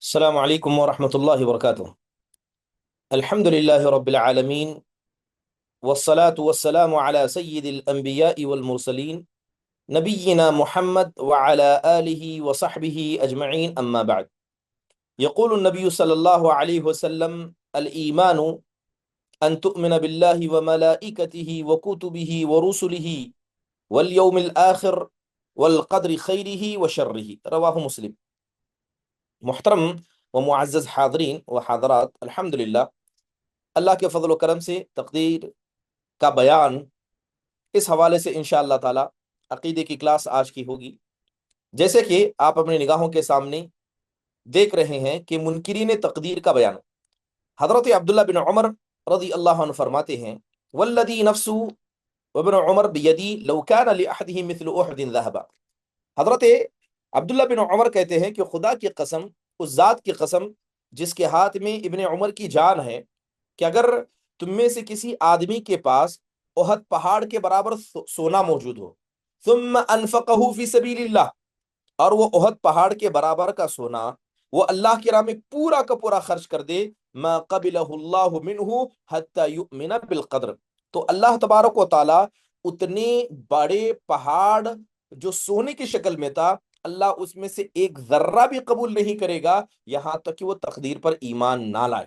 السلام علیکم ورحمۃ اللہ وبرکاتہ۔ الحمد للہ رب العالمین، والصلاة والسلام على سید الانبیاء والمرسلین، نبینا محمد وعلى آلہ وصحبہ اجمعین، اما بعد۔ یقول النبی صلی اللہ علیہ وسلم: الایمان ان تؤمن باللہ وملائکتہ وکتبہ ورسلہ والیوم الآخر والقدر خیرہ وشرہ، رواہ مسلم۔ محترم و معزز حاضرین و حاضرات، الحمدللہ اللہ کے فضل و کرم سے تقدیر کا بیان اس حوالے سے انشاءاللہ تعالی عقیدے کی کلاس آج کی ہوگی۔ جیسے کہ آپ اپنی نگاہوں کے سامنے دیکھ رہے ہیں کہ منکرین تقدیر کا بیان۔ حضرت عبداللہ بن عمر رضی اللہ عنہ فرماتے ہیں: والذی نفس وابن عمر بیدی لو کان لأحدہ مثل احد ذہبا۔ حضرت عبداللہ بن عمر کہتے ہیں کہ خدا کی قسم، اس ذات کی قسم جس کے ہاتھ میں ابن عمر کی جان ہے، کہ اگر تم میں سے کسی آدمی کے پاس احد پہاڑ کے برابر سونا موجود ہو، ثم انفقہ فی سبیل اللہ، اور وہ احد پہاڑ کے برابر کا سونا وہ اللہ کی راہ میں پورا کا پورا خرچ کر دے، ما قبلہ اللہ منہ حتی یؤمن بالقدر، تو اللہ تبارک و تعالی اتنے بڑے پہاڑ جو سونے کی شکل میں تھا، اللہ اس میں سے ایک ذرہ بھی قبول نہیں کرے گا یہاں تک کہ وہ تقدیر پر ایمان نہ لائے۔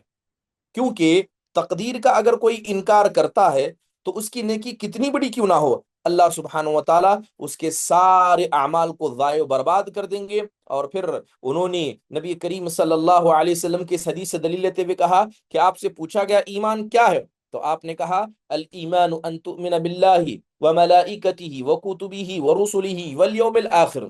کیونکہ تقدیر کا اگر کوئی انکار کرتا ہے تو اس کی نیکی کتنی بڑی کیوں نہ ہو، اللہ سبحانہ و تعالیٰ اس کے سارے اعمال کو ضائع و برباد کر دیں گے۔ اور پھر انہوں نے نبی کریم صلی اللہ علیہ وسلم کی اس حدیث سے دلیل لیتے ہوئے کہا کہ آپ سے پوچھا گیا ایمان کیا ہے، تو آپ نے کہا: الایمان ان تؤمن باللہ وملائکتہ وکتبہ ورسلہ والیوم الآخر۔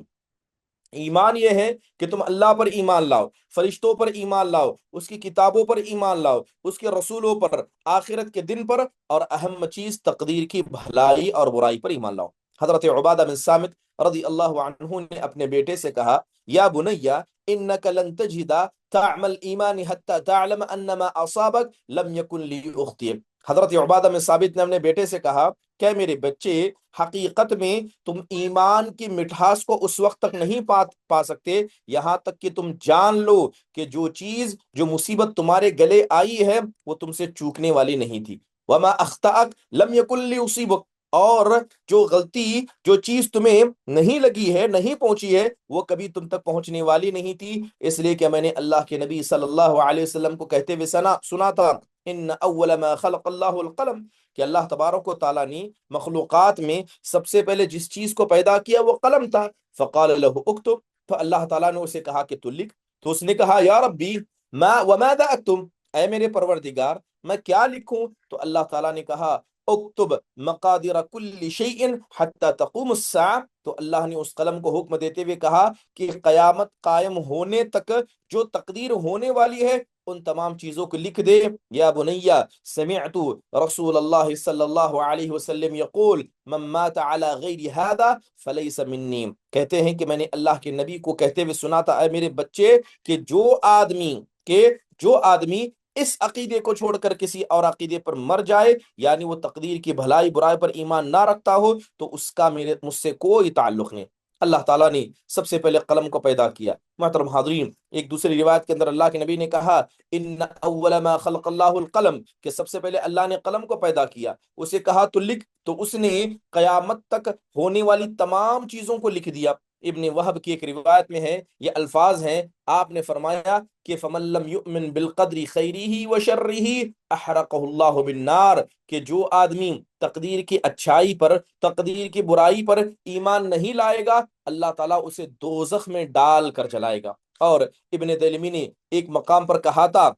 ایمان یہ ہے کہ تم اللہ پر ایمان لاؤ، فرشتوں پر ایمان لاؤ، اس کی کتابوں پر ایمان لاؤ، اس کے رسولوں پر، آخرت کے دن پر، اور اہم چیز تقدیر کی بھلائی اور برائی پر ایمان لاؤ۔ حضرت عبادہ بن صامت رضی اللہ عنہ نے اپنے بیٹے سے کہا: یا بنی انک لن تجد طعم الایمان حتی تعلم ان ما اصابک لم یکن لیخطئک۔ حضرت عبادہ بن ثابت نے اپنے بیٹے سے کہا کہ میرے بچے، حقیقت میں تم ایمان کی مٹھاس کو اس وقت تک نہیں پا سکتے یہاں تک کہ تم جان لو کہ جو چیز، جو مصیبت تمہارے گلے آئی ہے وہ تم سے چوکنے والی نہیں تھی۔ وما اخطأک لم یکن لیصیبک، اور جو غلطی، جو چیز تمہیں نہیں لگی ہے، نہیں پہنچی ہے، وہ کبھی تم تک پہنچنے والی نہیں تھی۔ اس لیے کہ میں نے اللہ کے نبی صلی اللہ علیہ وسلم کو کہتے ہوئے سنا تھا: ان اول ما خلق اللہ القلم، کہ اللہ تبارک و تعالیٰ نے مخلوقات میں سب سے پہلے جس چیز کو پیدا کیا وہ قلم تھا۔ فقال له اکتب، تو اللہ تعالیٰ نے اسے کہا کہ تو لکھ۔ تو اس نے کہا: یا ربی ما وماذا اکتب، اے میرے پروردگار میں کیا لکھوں؟ تو اللہ تعالیٰ نے کہا: اکتب مقادیر کل شیء حتی تقوم الساعہ، تو اللہ نے اس قلم کو حکم دیتے ہوئے کہا کہ قیامت قائم ہونے تک جو تقدیر ہونے والی ہے ان تمام چیزوں کو لکھ دے۔ یا بنیا سمعت رسول اللہ صلی اللہ علیہ وسلم یقول من مات علی غیر هذا فلیس منی، کہتے ہیں کہ میں نے اللہ کے نبی کو کہتے ہوئے سنا تھا: اے میرے بچے، کہ جو آدمی اس عقیدے کو چھوڑ کر کسی اور عقیدے پر مر جائے، یعنی وہ تقدیر کی بھلائی برائی پر ایمان نہ رکھتا ہو، تو اس کا مجھ سے کوئی تعلق نہیں۔ اللہ تعالیٰ نے سب سے پہلے قلم کو پیدا کیا۔ محترم حاضرین، ایک دوسری روایت کے اندر اللہ کے نبی نے کہا: ان اول ما خلق اللہ القلم، کہ سب سے پہلے اللہ نے قلم کو پیدا کیا، اسے کہا تو لکھ، تو اس نے قیامت تک ہونے والی تمام چیزوں کو لکھ دیا۔ ابن وہب کی ایک روایت میں ہے، یہ الفاظ ہیں، آپ نے فرمایا کہ فمن لم یؤمن بالقدر خیرہ وشرہ احرقہ اللہ بالنار، کہ جو آدمی تقدیر کی اچھائی پر، تقدیر کی برائی پر ایمان نہیں لائے گا، اللہ تعالیٰ اسے دوزخ میں ڈال کر جلائے گا۔ اور ابن دیلمی نے ایک مقام پر کہا تھا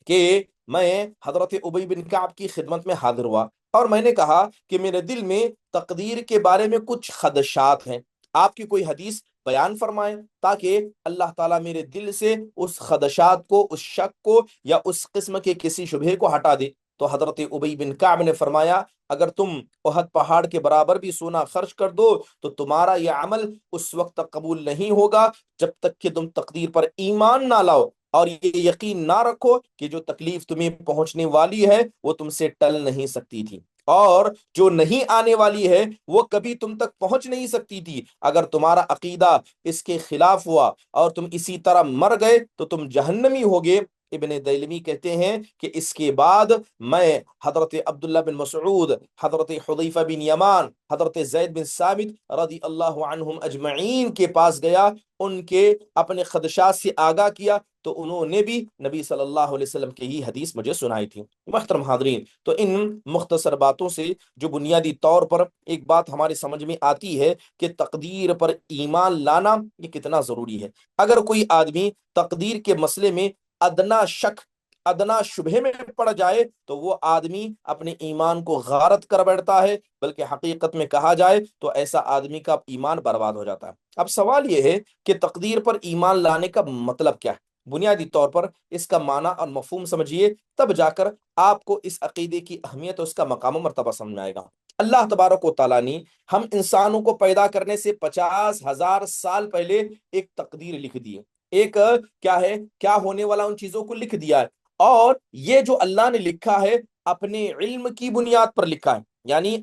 کہ میں حضرت ابی بن کعب کی خدمت میں حاضر ہوا اور میں نے کہا کہ میرے دل میں تقدیر کے بارے میں کچھ خدشات ہیں، آپ کی کوئی حدیث بیان فرمائیں تاکہ اللہ تعالیٰ میرے دل سے اس خدشات کو، اس شک کو، یا اس قسم کے کسی شبہے کو ہٹا دے۔ تو حضرت ابی بن کعب نے فرمایا: اگر تم احد پہاڑ کے برابر بھی سونا خرچ کر دو تو تمہارا یہ عمل اس وقت تک قبول نہیں ہوگا جب تک کہ تم تقدیر پر ایمان نہ لاؤ اور یہ یقین نہ رکھو کہ جو تکلیف تمہیں پہنچنے والی ہے وہ تم سے ٹل نہیں سکتی تھی۔ اور جو نہیں آنے والی ہے وہ کبھی تم تک پہنچ نہیں سکتی تھی۔ اگر تمہارا عقیدہ اس کے خلاف ہوا اور تم اسی طرح مر گئے تو تم جہنمی ہوگے۔ ابن دیلمی کہتے ہیں کہ اس کے بعد میں حضرت عبداللہ بن مسعود، حضرت حذیفہ بن یمان، حضرت زید بن ثابت رضی اللہ عنہم اجمعین کے پاس گیا، ان کے اپنے خدشات سے آگاہ کیا، تو انہوں نے بھی نبی صلی اللہ علیہ وسلم کی ہی حدیث مجھے سنائی تھی۔ محترم حاضرین، تو ان مختصر باتوں سے جو بنیادی طور پر ایک بات ہمارے سمجھ میں آتی ہے کہ تقدیر پر ایمان لانا یہ کتنا ضروری ہے۔ اگر کوئی آدمی تقدیر کے مسئلے میں ادنا شک، ادنا شبہ میں پڑ جائے تو وہ آدمی اپنے ایمان کو غارت کر بیٹھتا ہے، بلکہ حقیقت میں کہا جائے تو ایسا آدمی کا ایمان برباد ہو جاتا ہے۔ اب سوال یہ ہے کہ تقدیر پر ایمان لانے کا مطلب کیا ہے؟ بنیادی طور پر اس کا معنی اور مفہوم سمجھیے، تب جا کر آپ کو اس عقیدے کی اہمیت اور اس کا مقام و مرتبہ سمجھ میں آئے گا۔ اللہ تبارک و تعالیٰ نے ہم انسانوں کو پیدا کرنے سے 50,000 سال پہلے ایک تقدیر لکھ دی ہے، ایک کیا ہے، کیا ہونے والا ان چیزوں کو لکھ دیا ہے، اور یہ جو اللہ نے لکھا ہے اپنے علم کی بنیاد پر لکھا ہے۔ یعنی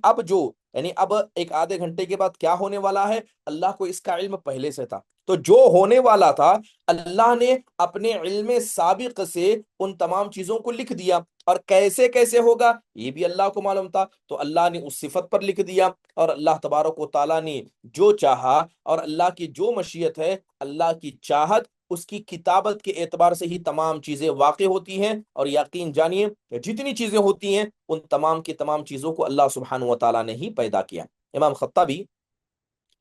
اب ایک آدھے گھنٹے کے بعد کیا ہونے والا ہے، اللہ کو اس کا علم پہلے سے تھا۔ تو جو ہونے والا تھا اللہ نے اپنے علم سابق سے ان تمام چیزوں کو لکھ دیا، اور کیسے کیسے ہوگا یہ بھی اللہ کو معلوم تھا، تو اللہ نے اس صفت پر لکھ دیا۔ اور اللہ تبارک و تعالیٰ نے جو چاہا، اور اللہ کی جو مشیت ہے، اللہ کی چاہت، اس کی کتابت کے اعتبار سے ہی تمام چیزیں واقع ہوتی ہیں، اور یقین جانیے کہ جتنی چیزیں ہوتی ہیں ان تمام کی تمام چیزوں کو اللہ سبحانہ و تعالیٰ نے ہی پیدا کیا۔ امام خطابی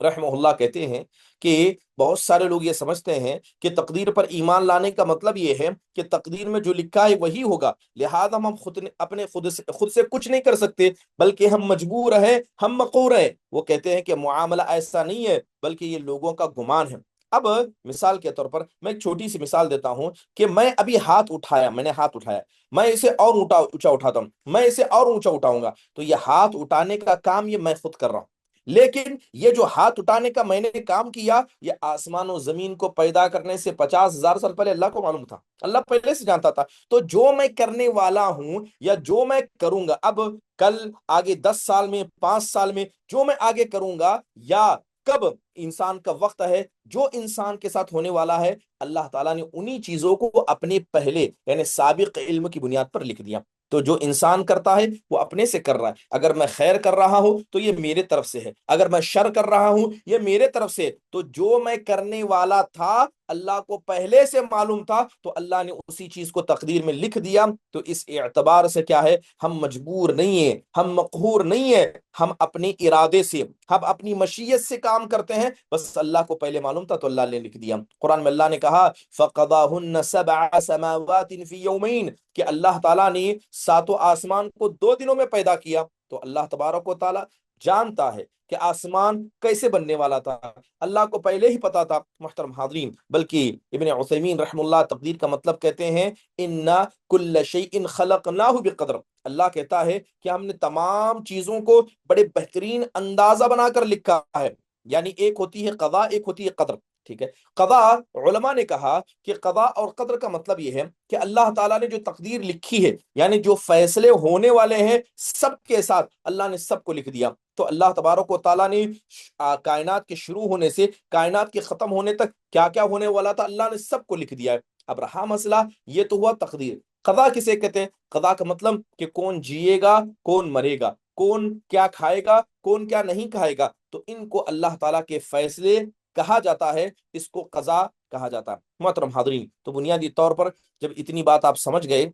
رحمہ اللہ کہتے ہیں کہ بہت سارے لوگ یہ سمجھتے ہیں کہ تقدیر پر ایمان لانے کا مطلب یہ ہے کہ تقدیر میں جو لکھا ہے وہی ہوگا، لہذا ہم خود سے کچھ نہیں کر سکتے، بلکہ ہم مجبور ہیں، ہم مقہور ہیں۔ وہ کہتے ہیں کہ معاملہ ایسا نہیں ہے، بلکہ یہ لوگوں کا گمان ہے۔ اب مثال کے طور پر میں ایک چھوٹی سی مثال دیتا ہوں کہ میں ابھی میں نے ہاتھ اٹھایا، میں اسے اور اونچا اٹھاتا ہوں، میں اسے اور اونچا اٹھاؤں گا، تو یہ ہاتھ اٹھانے کا کام یہ میں خود کر رہا ہوں، لیکن یہ جو ہاتھ اٹھانے کا میں نے کام کیا یہ آسمان و زمین کو پیدا کرنے سے 50,000 سال پہلے اللہ کو معلوم تھا، اللہ پہلے سے جانتا تھا۔ تو جو میں کرنے والا ہوں یا جو میں کروں گا اب، کل، آگے 10 سال میں، 5 سال میں، جو میں آگے کروں گا، یا کب انسان کا وقت ہے جو انسان کے ساتھ ہونے والا ہے، اللہ تعالیٰ نے انہی چیزوں کو اپنے پہلے یعنی سابق علم کی بنیاد پر لکھ دیا۔ تو جو انسان کرتا ہے وہ اپنے سے کر رہا ہے، اگر میں خیر کر رہا ہوں تو یہ میرے طرف سے ہے، اگر میں شر کر رہا ہوں یہ میرے طرف سے۔ تو جو میں کرنے والا تھا اللہ کو پہلے سے معلوم تھا، تو اللہ نے اسی چیز کو تقدیر میں لکھ دیا۔ تو اس اعتبار سے کیا ہے، ہم مجبور نہیں ہیں، ہم مقہور نہیں ہیں، ہم اپنے ارادے سے، ہم اپنی مشیت سے کام کرتے ہیں، بس اللہ کو پہلے معلوم تھا تو اللہ نے لکھ دیا۔ قرآن میں اللہ نے کہا فَقَضَاهُنَّ سَبْعَ سَمَاوَاتٍ فِي يَوْمَيْنِ، کہ اللہ تعالیٰ نے 7 آسمان کو 2 دنوں میں پیدا کیا۔ تو اللہ تبارک و تعالیٰ جانتا ہے کہ آسمان کیسے بننے والا تھا، اللہ کو پہلے ہی پتا تھا۔ محترم حاضرین، بلکہ ابن عثیمین رحم اللہ تقدیر کا مطلب کہتے ہیں اِنَّا كُلَّ شَيْءٍ خَلَقْنَاهُ بِقَدْرٍ، اللہ کہتا ہے کہ ہم نے تمام چیزوں کو بڑے بہترین اندازہ بنا کر لکھا ہے۔ یعنی ایک ہوتی ہے قضا، ایک ہوتی ہے قدر، ٹھیک ہے۔ قضا، علماء نے کہا کہ قضا اور قدر کا مطلب یہ ہے کہ اللہ تعالیٰ نے جو تقدیر لکھی ہے، یعنی جو فیصلے ہونے والے ہیں سب کے ساتھ اللہ نے سب کو لکھ دیا۔ تو اللہ تبارک و تعالیٰ نے کائنات کے شروع ہونے سے کائنات کے ختم ہونے تک کیا کیا ہونے والا تھا اللہ نے سب کو لکھ دیا ہے۔ اب رہا مسئلہ، یہ تو ہوا تقدیر۔ قضا کسے کہتے ہیں؟ قضا کا مطلب کہ کون جیے گا، کون مرے گا، کون کیا کھائے گا، کون کیا نہیں کھائے گا، تو ان کو اللہ تعالیٰ کے فیصلے کہا جاتا ہے، اس کو قضا کہا جاتا ہے۔ محترم حاضرین، تو بنیادی طور پر جب اتنی بات آپ سمجھ گئے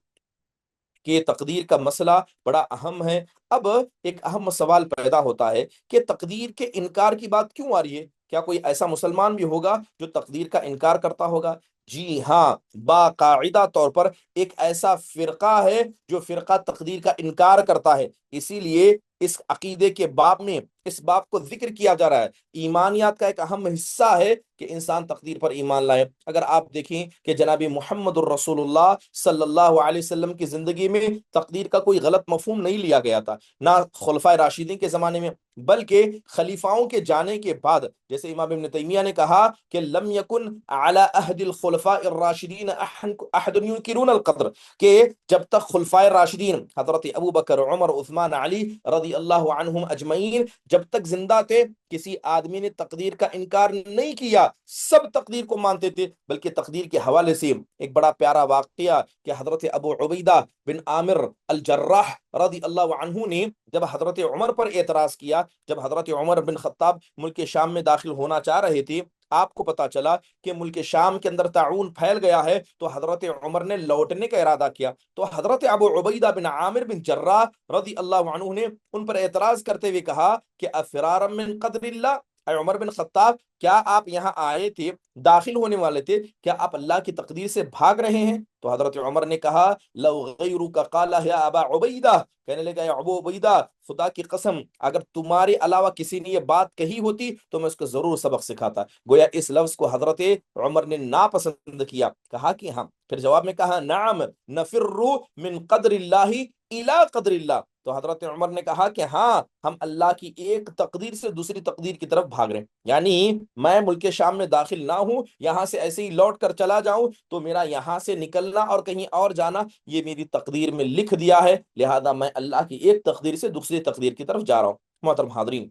کہ تقدیر کا مسئلہ بڑا اہم ہے، اب ایک اہم سوال پیدا ہوتا ہے کہ تقدیر کے انکار کی بات کیوں آ رہی ہے؟ کیا کوئی ایسا مسلمان بھی ہوگا جو تقدیر کا انکار کرتا ہوگا؟ جی ہاں، باقاعدہ طور پر ایک ایسا فرقہ ہے جو فرقہ تقدیر کا انکار کرتا ہے۔ اسی لیے اس عقیدے کے باب میں اس باب کو ذکر کیا جا رہا ہے۔ ایمانیات کا ایک اہم حصہ ہے کہ انسان تقدیر پر ایمان لائے۔ اگر آپ دیکھیں کہ جناب محمد الرسول اللہ صلی اللہ علیہ وسلم کی زندگی میں تقدیر کا کوئی غلط مفہوم نہیں لیا گیا تھا، نہ خلفائے راشدین کے زمانے میں، بلکہ خلیفاؤں کے جانے کے بعد، جیسے امام ابن تیمیہ نے کہا کہ لم یکن علی عہد الخلفاء الراشدین احد ینکرون القدر، کہ جب تک خلفائے راشدین حضرت ابو بکر، عمر، عثمان، علی رضی اللہ عنہم اجمعین جب تک زندہ تھے، کسی آدمی نے تقدیر کا انکار نہیں کیا، سب تقدیر کو مانتے تھے۔ بلکہ تقدیر کے حوالے سے ایک بڑا پیارا واقعہ کہ حضرت ابو عبیدہ بن عامر الجراح رضی اللہ عنہ نے جب حضرت عمر پر اعتراض کیا، جب حضرت عمر بن خطاب ملک شام میں داخل ہونا چاہ رہے تھے، آپ کو پتا چلا کہ ملک شام کے اندر طاعون پھیل گیا ہے، تو حضرت عمر نے لوٹنے کا ارادہ کیا، تو حضرت ابو عبیدہ بن عامر بن جراح رضی اللہ عنہ نے ان پر اعتراض کرتے ہوئے کہا کہ افرارا من قدر اللہ، اے عمر بن خطاب، کیا آپ یہاں آئے تھے، داخل ہونے والے تھے، کیا آپ اللہ کی تقدیر سے بھاگ رہے ہیں؟ تو حضرت عمر نے کہا لو غیرک قال یا ابا عبیدہ، کہنے لگا یا ابو عبیدہ، خدا کی قسم اگر تمہارے علاوہ کسی نے یہ بات کہی ہوتی تو میں اس کو ضرور سبق سکھاتا۔ گویا اس لفظ کو حضرت عمر نے ناپسند کیا، کہا کہ ہم، پھر جواب میں کہا نعم نفر من قدر اللہ الی قدر اللہ، تو حضرت عمر نے کہا کہ ہاں، ہم اللہ کی ایک تقدیر سے دوسری تقدیر کی طرف بھاگ رہے ہیں، یعنی میں ملک شام میں داخل نہ ہوں، یہاں سے ایسے ہی لوٹ کر چلا جاؤں، تو میرا یہاں سے نکلنا اور کہیں اور جانا یہ میری تقدیر میں لکھ دیا ہے، لہذا میں اللہ کی ایک تقدیر سے دوسری تقدیر کی طرف جا رہا ہوں۔ محترم حاضرین،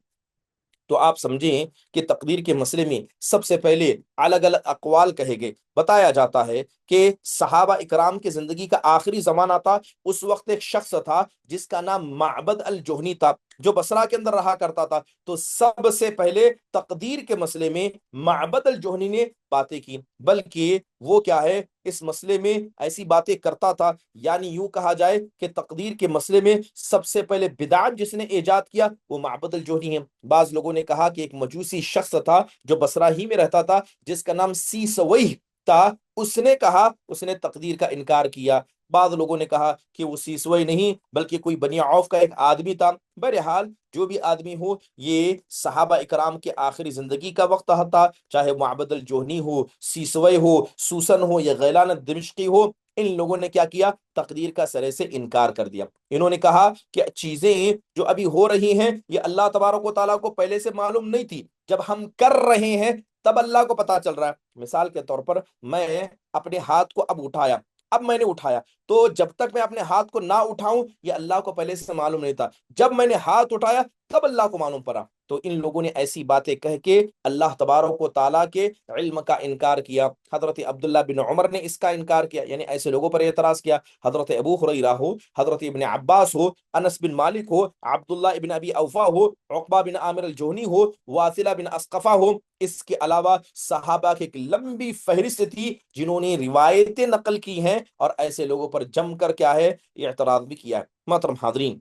تو آپ سمجھیں کہ تقدیر کے مسئلے میں سب سے پہلے الگ الگ اقوال کہے گئے۔ بتایا جاتا ہے کہ صحابہ اکرام کی زندگی کا آخری زمانہ تھا، اس وقت ایک شخص تھا جس کا نام معبد الجہنی تھا، جو بصرہ کے اندر رہا کرتا تھا۔ تو سب سے پہلے تقدیر کے مسئلے میں معبد الجہنی نے باتیں کی، بلکہ وہ کیا ہے، اس مسئلے میں ایسی باتیں کرتا تھا، یعنی یوں کہا جائے کہ تقدیر کے مسئلے میں سب سے پہلے بدعت جس نے ایجاد کیا وہ معبد الجوہنی ہے۔ بعض لوگوں نے کہا کہ ایک مجوسی شخص تھا جو بصرہ ہی میں رہتا تھا، جس کا نام سیسویہ تھا، اس نے کہا، اس نے تقدیر کا انکار کیا۔ بعض لوگوں نے کہا کہ وہ سیسوی نہیں بلکہ کوئی بنی عوف کا ایک آدمی تھا۔ بہرحال جو بھی آدمی ہو، یہ صحابہ اکرام کے آخری زندگی کا وقت تھا، چاہے معبد الجوہنی ہو، سیسوی ہو، سوسن ہو یا غیلان دمشقی ہو، ان لوگوں نے کیا کیا، تقدیر کا سرے سے انکار کر دیا۔ انہوں نے کہا کہ چیزیں جو ابھی ہو رہی ہیں یہ اللہ تبارک و تعالیٰ کو پہلے سے معلوم نہیں تھی، جب ہم کر رہے ہیں تب اللہ کو پتا چل رہا ہے۔ مثال کے طور پر میں اپنے ہاتھ کو اب اٹھایا، اب میں نے اٹھایا، تو جب تک میں اپنے ہاتھ کو نہ اٹھاؤں یہ اللہ کو پہلے سے معلوم نہیں تھا، جب میں نے ہاتھ اٹھایا تب اللہ کو معلوم پڑا۔ تو ان لوگوں نے ایسی باتیں کہہ کے اللہ تبارک و تعالیٰ کے علم کا انکار کیا۔ حضرت عبداللہ بن عمر نے اس کا انکار کیا، یعنی ایسے لوگوں پر اعتراض کیا۔ حضرت ابو ہریرہ ہو، حضرت ابن عباس ہو، انس بن مالک ہو، عبداللہ ابن ابی اوفا ہو، عقبہ بن عامر الجہنی ہو، واصلہ بن اسقفہ ہو، اس کے علاوہ صحابہ کی ایک لمبی فہرست تھی جنہوں نے روایتیں نقل کی ہیں اور ایسے لوگوں پر جم کر کیا ہے، اعتراض بھی کیا ہے۔ محترم حاضرین،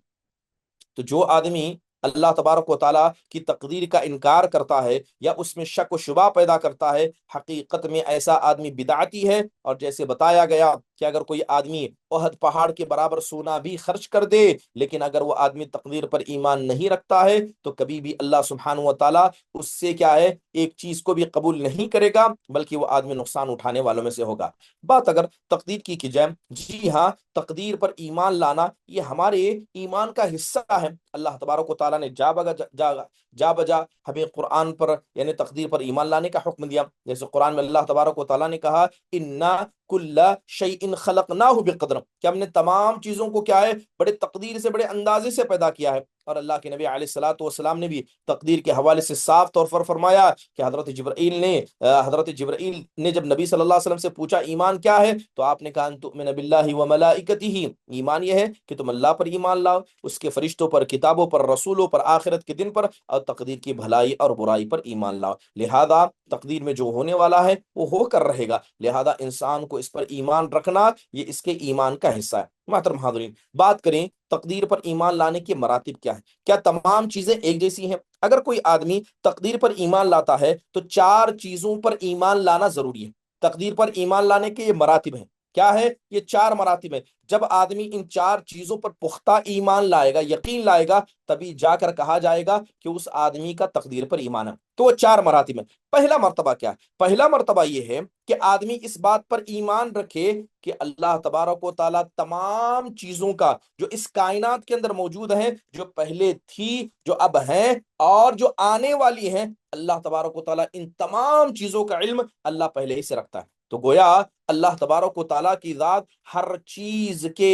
تو جو آدمی اللہ تبارک و تعالیٰ کی تقدیر کا انکار کرتا ہے یا اس میں شک و شبہ پیدا کرتا ہے، حقیقت میں ایسا آدمی بدعتی ہے۔ اور جیسے بتایا گیا کہ اگر کوئی آدمی احد پہاڑ کے برابر سونا بھی خرچ کر دے، لیکن اگر وہ آدمی تقدیر پر ایمان نہیں رکھتا ہے تو کبھی بھی اللہ سبحانہ و تعالیٰ اس سے کیا ہے، ایک چیز کو بھی قبول نہیں کرے گا، بلکہ وہ آدمی نقصان اٹھانے والوں میں سے ہوگا۔ بات اگر تقدیر کی جائے، جی ہاں، تقدیر پر ایمان لانا یہ ہمارے ایمان کا حصہ ہے۔ اللہ تبارک و تعالیٰ نے جا بجا ہمیں قرآن پر یعنی تقدیر پر ایمان لانے کا حکم دیا۔ جیسے قرآن میں اللہ تبارک و تعالیٰ نے کہا انا کل شیء خلقناہ بقدر، کہ ہم نے تمام چیزوں کو کیا ہے، بڑے تقدیر سے، بڑے اندازے سے پیدا کیا ہے۔ اور اللہ کے نبی علیہ الصلوۃ والسلام نے بھی تقدیر کے حوالے سے صاف طور پر فرمایا کہ حضرت جبرائیل نے جب نبی صلی اللہ علیہ وسلم سے پوچھا ایمان کیا ہے، تو آپ نے کہا ان تؤمن باللہ وملائکتہ، ایمان یہ ہے کہ تم اللہ پر ایمان لاؤ، اس کے فرشتوں پر، کتابوں پر، رسولوں پر، آخرت کے دن پر، اور تقدیر کی بھلائی اور برائی پر ایمان لاؤ۔ لہذا تقدیر میں جو ہونے والا ہے وہ ہو کر رہے گا، لہذا انسان کو اس پر ایمان رکھنا یہ اس کے ایمان کا حصہ ہے۔ محترم حاضرین، بات کریں تقدیر پر ایمان لانے کے مراتب کیا ہے، کیا تمام چیزیں ایک جیسی ہیں؟ اگر کوئی آدمی تقدیر پر ایمان لاتا ہے تو 4 چیزوں پر ایمان لانا ضروری ہے۔ تقدیر پر ایمان لانے کے یہ مراتب ہیں۔ کیا ہے؟ یہ 4 مراتب ہے۔ جب آدمی ان 4 چیزوں پر پختہ ایمان لائے گا، یقین لائے گا، تبھی جا کر کہا جائے گا کہ اس آدمی کا تقدیر پر ایمان ہے۔ تو وہ 4 مراتب ہے۔ پہلا مرتبہ کیا ہے؟ پہلا مرتبہ یہ ہے کہ آدمی اس بات پر ایمان رکھے کہ اللہ تبارک و تعالیٰ تمام چیزوں کا جو اس کائنات کے اندر موجود ہیں، جو پہلے تھی، جو اب ہیں، اور جو آنے والی ہیں، اللہ تبارک و تعالیٰ ان تمام چیزوں کا علم اللہ پہلے ہی سے رکھتا ہے۔ تو گویا اللہ تبارک و تعالیٰ کی ذات ہر چیز کے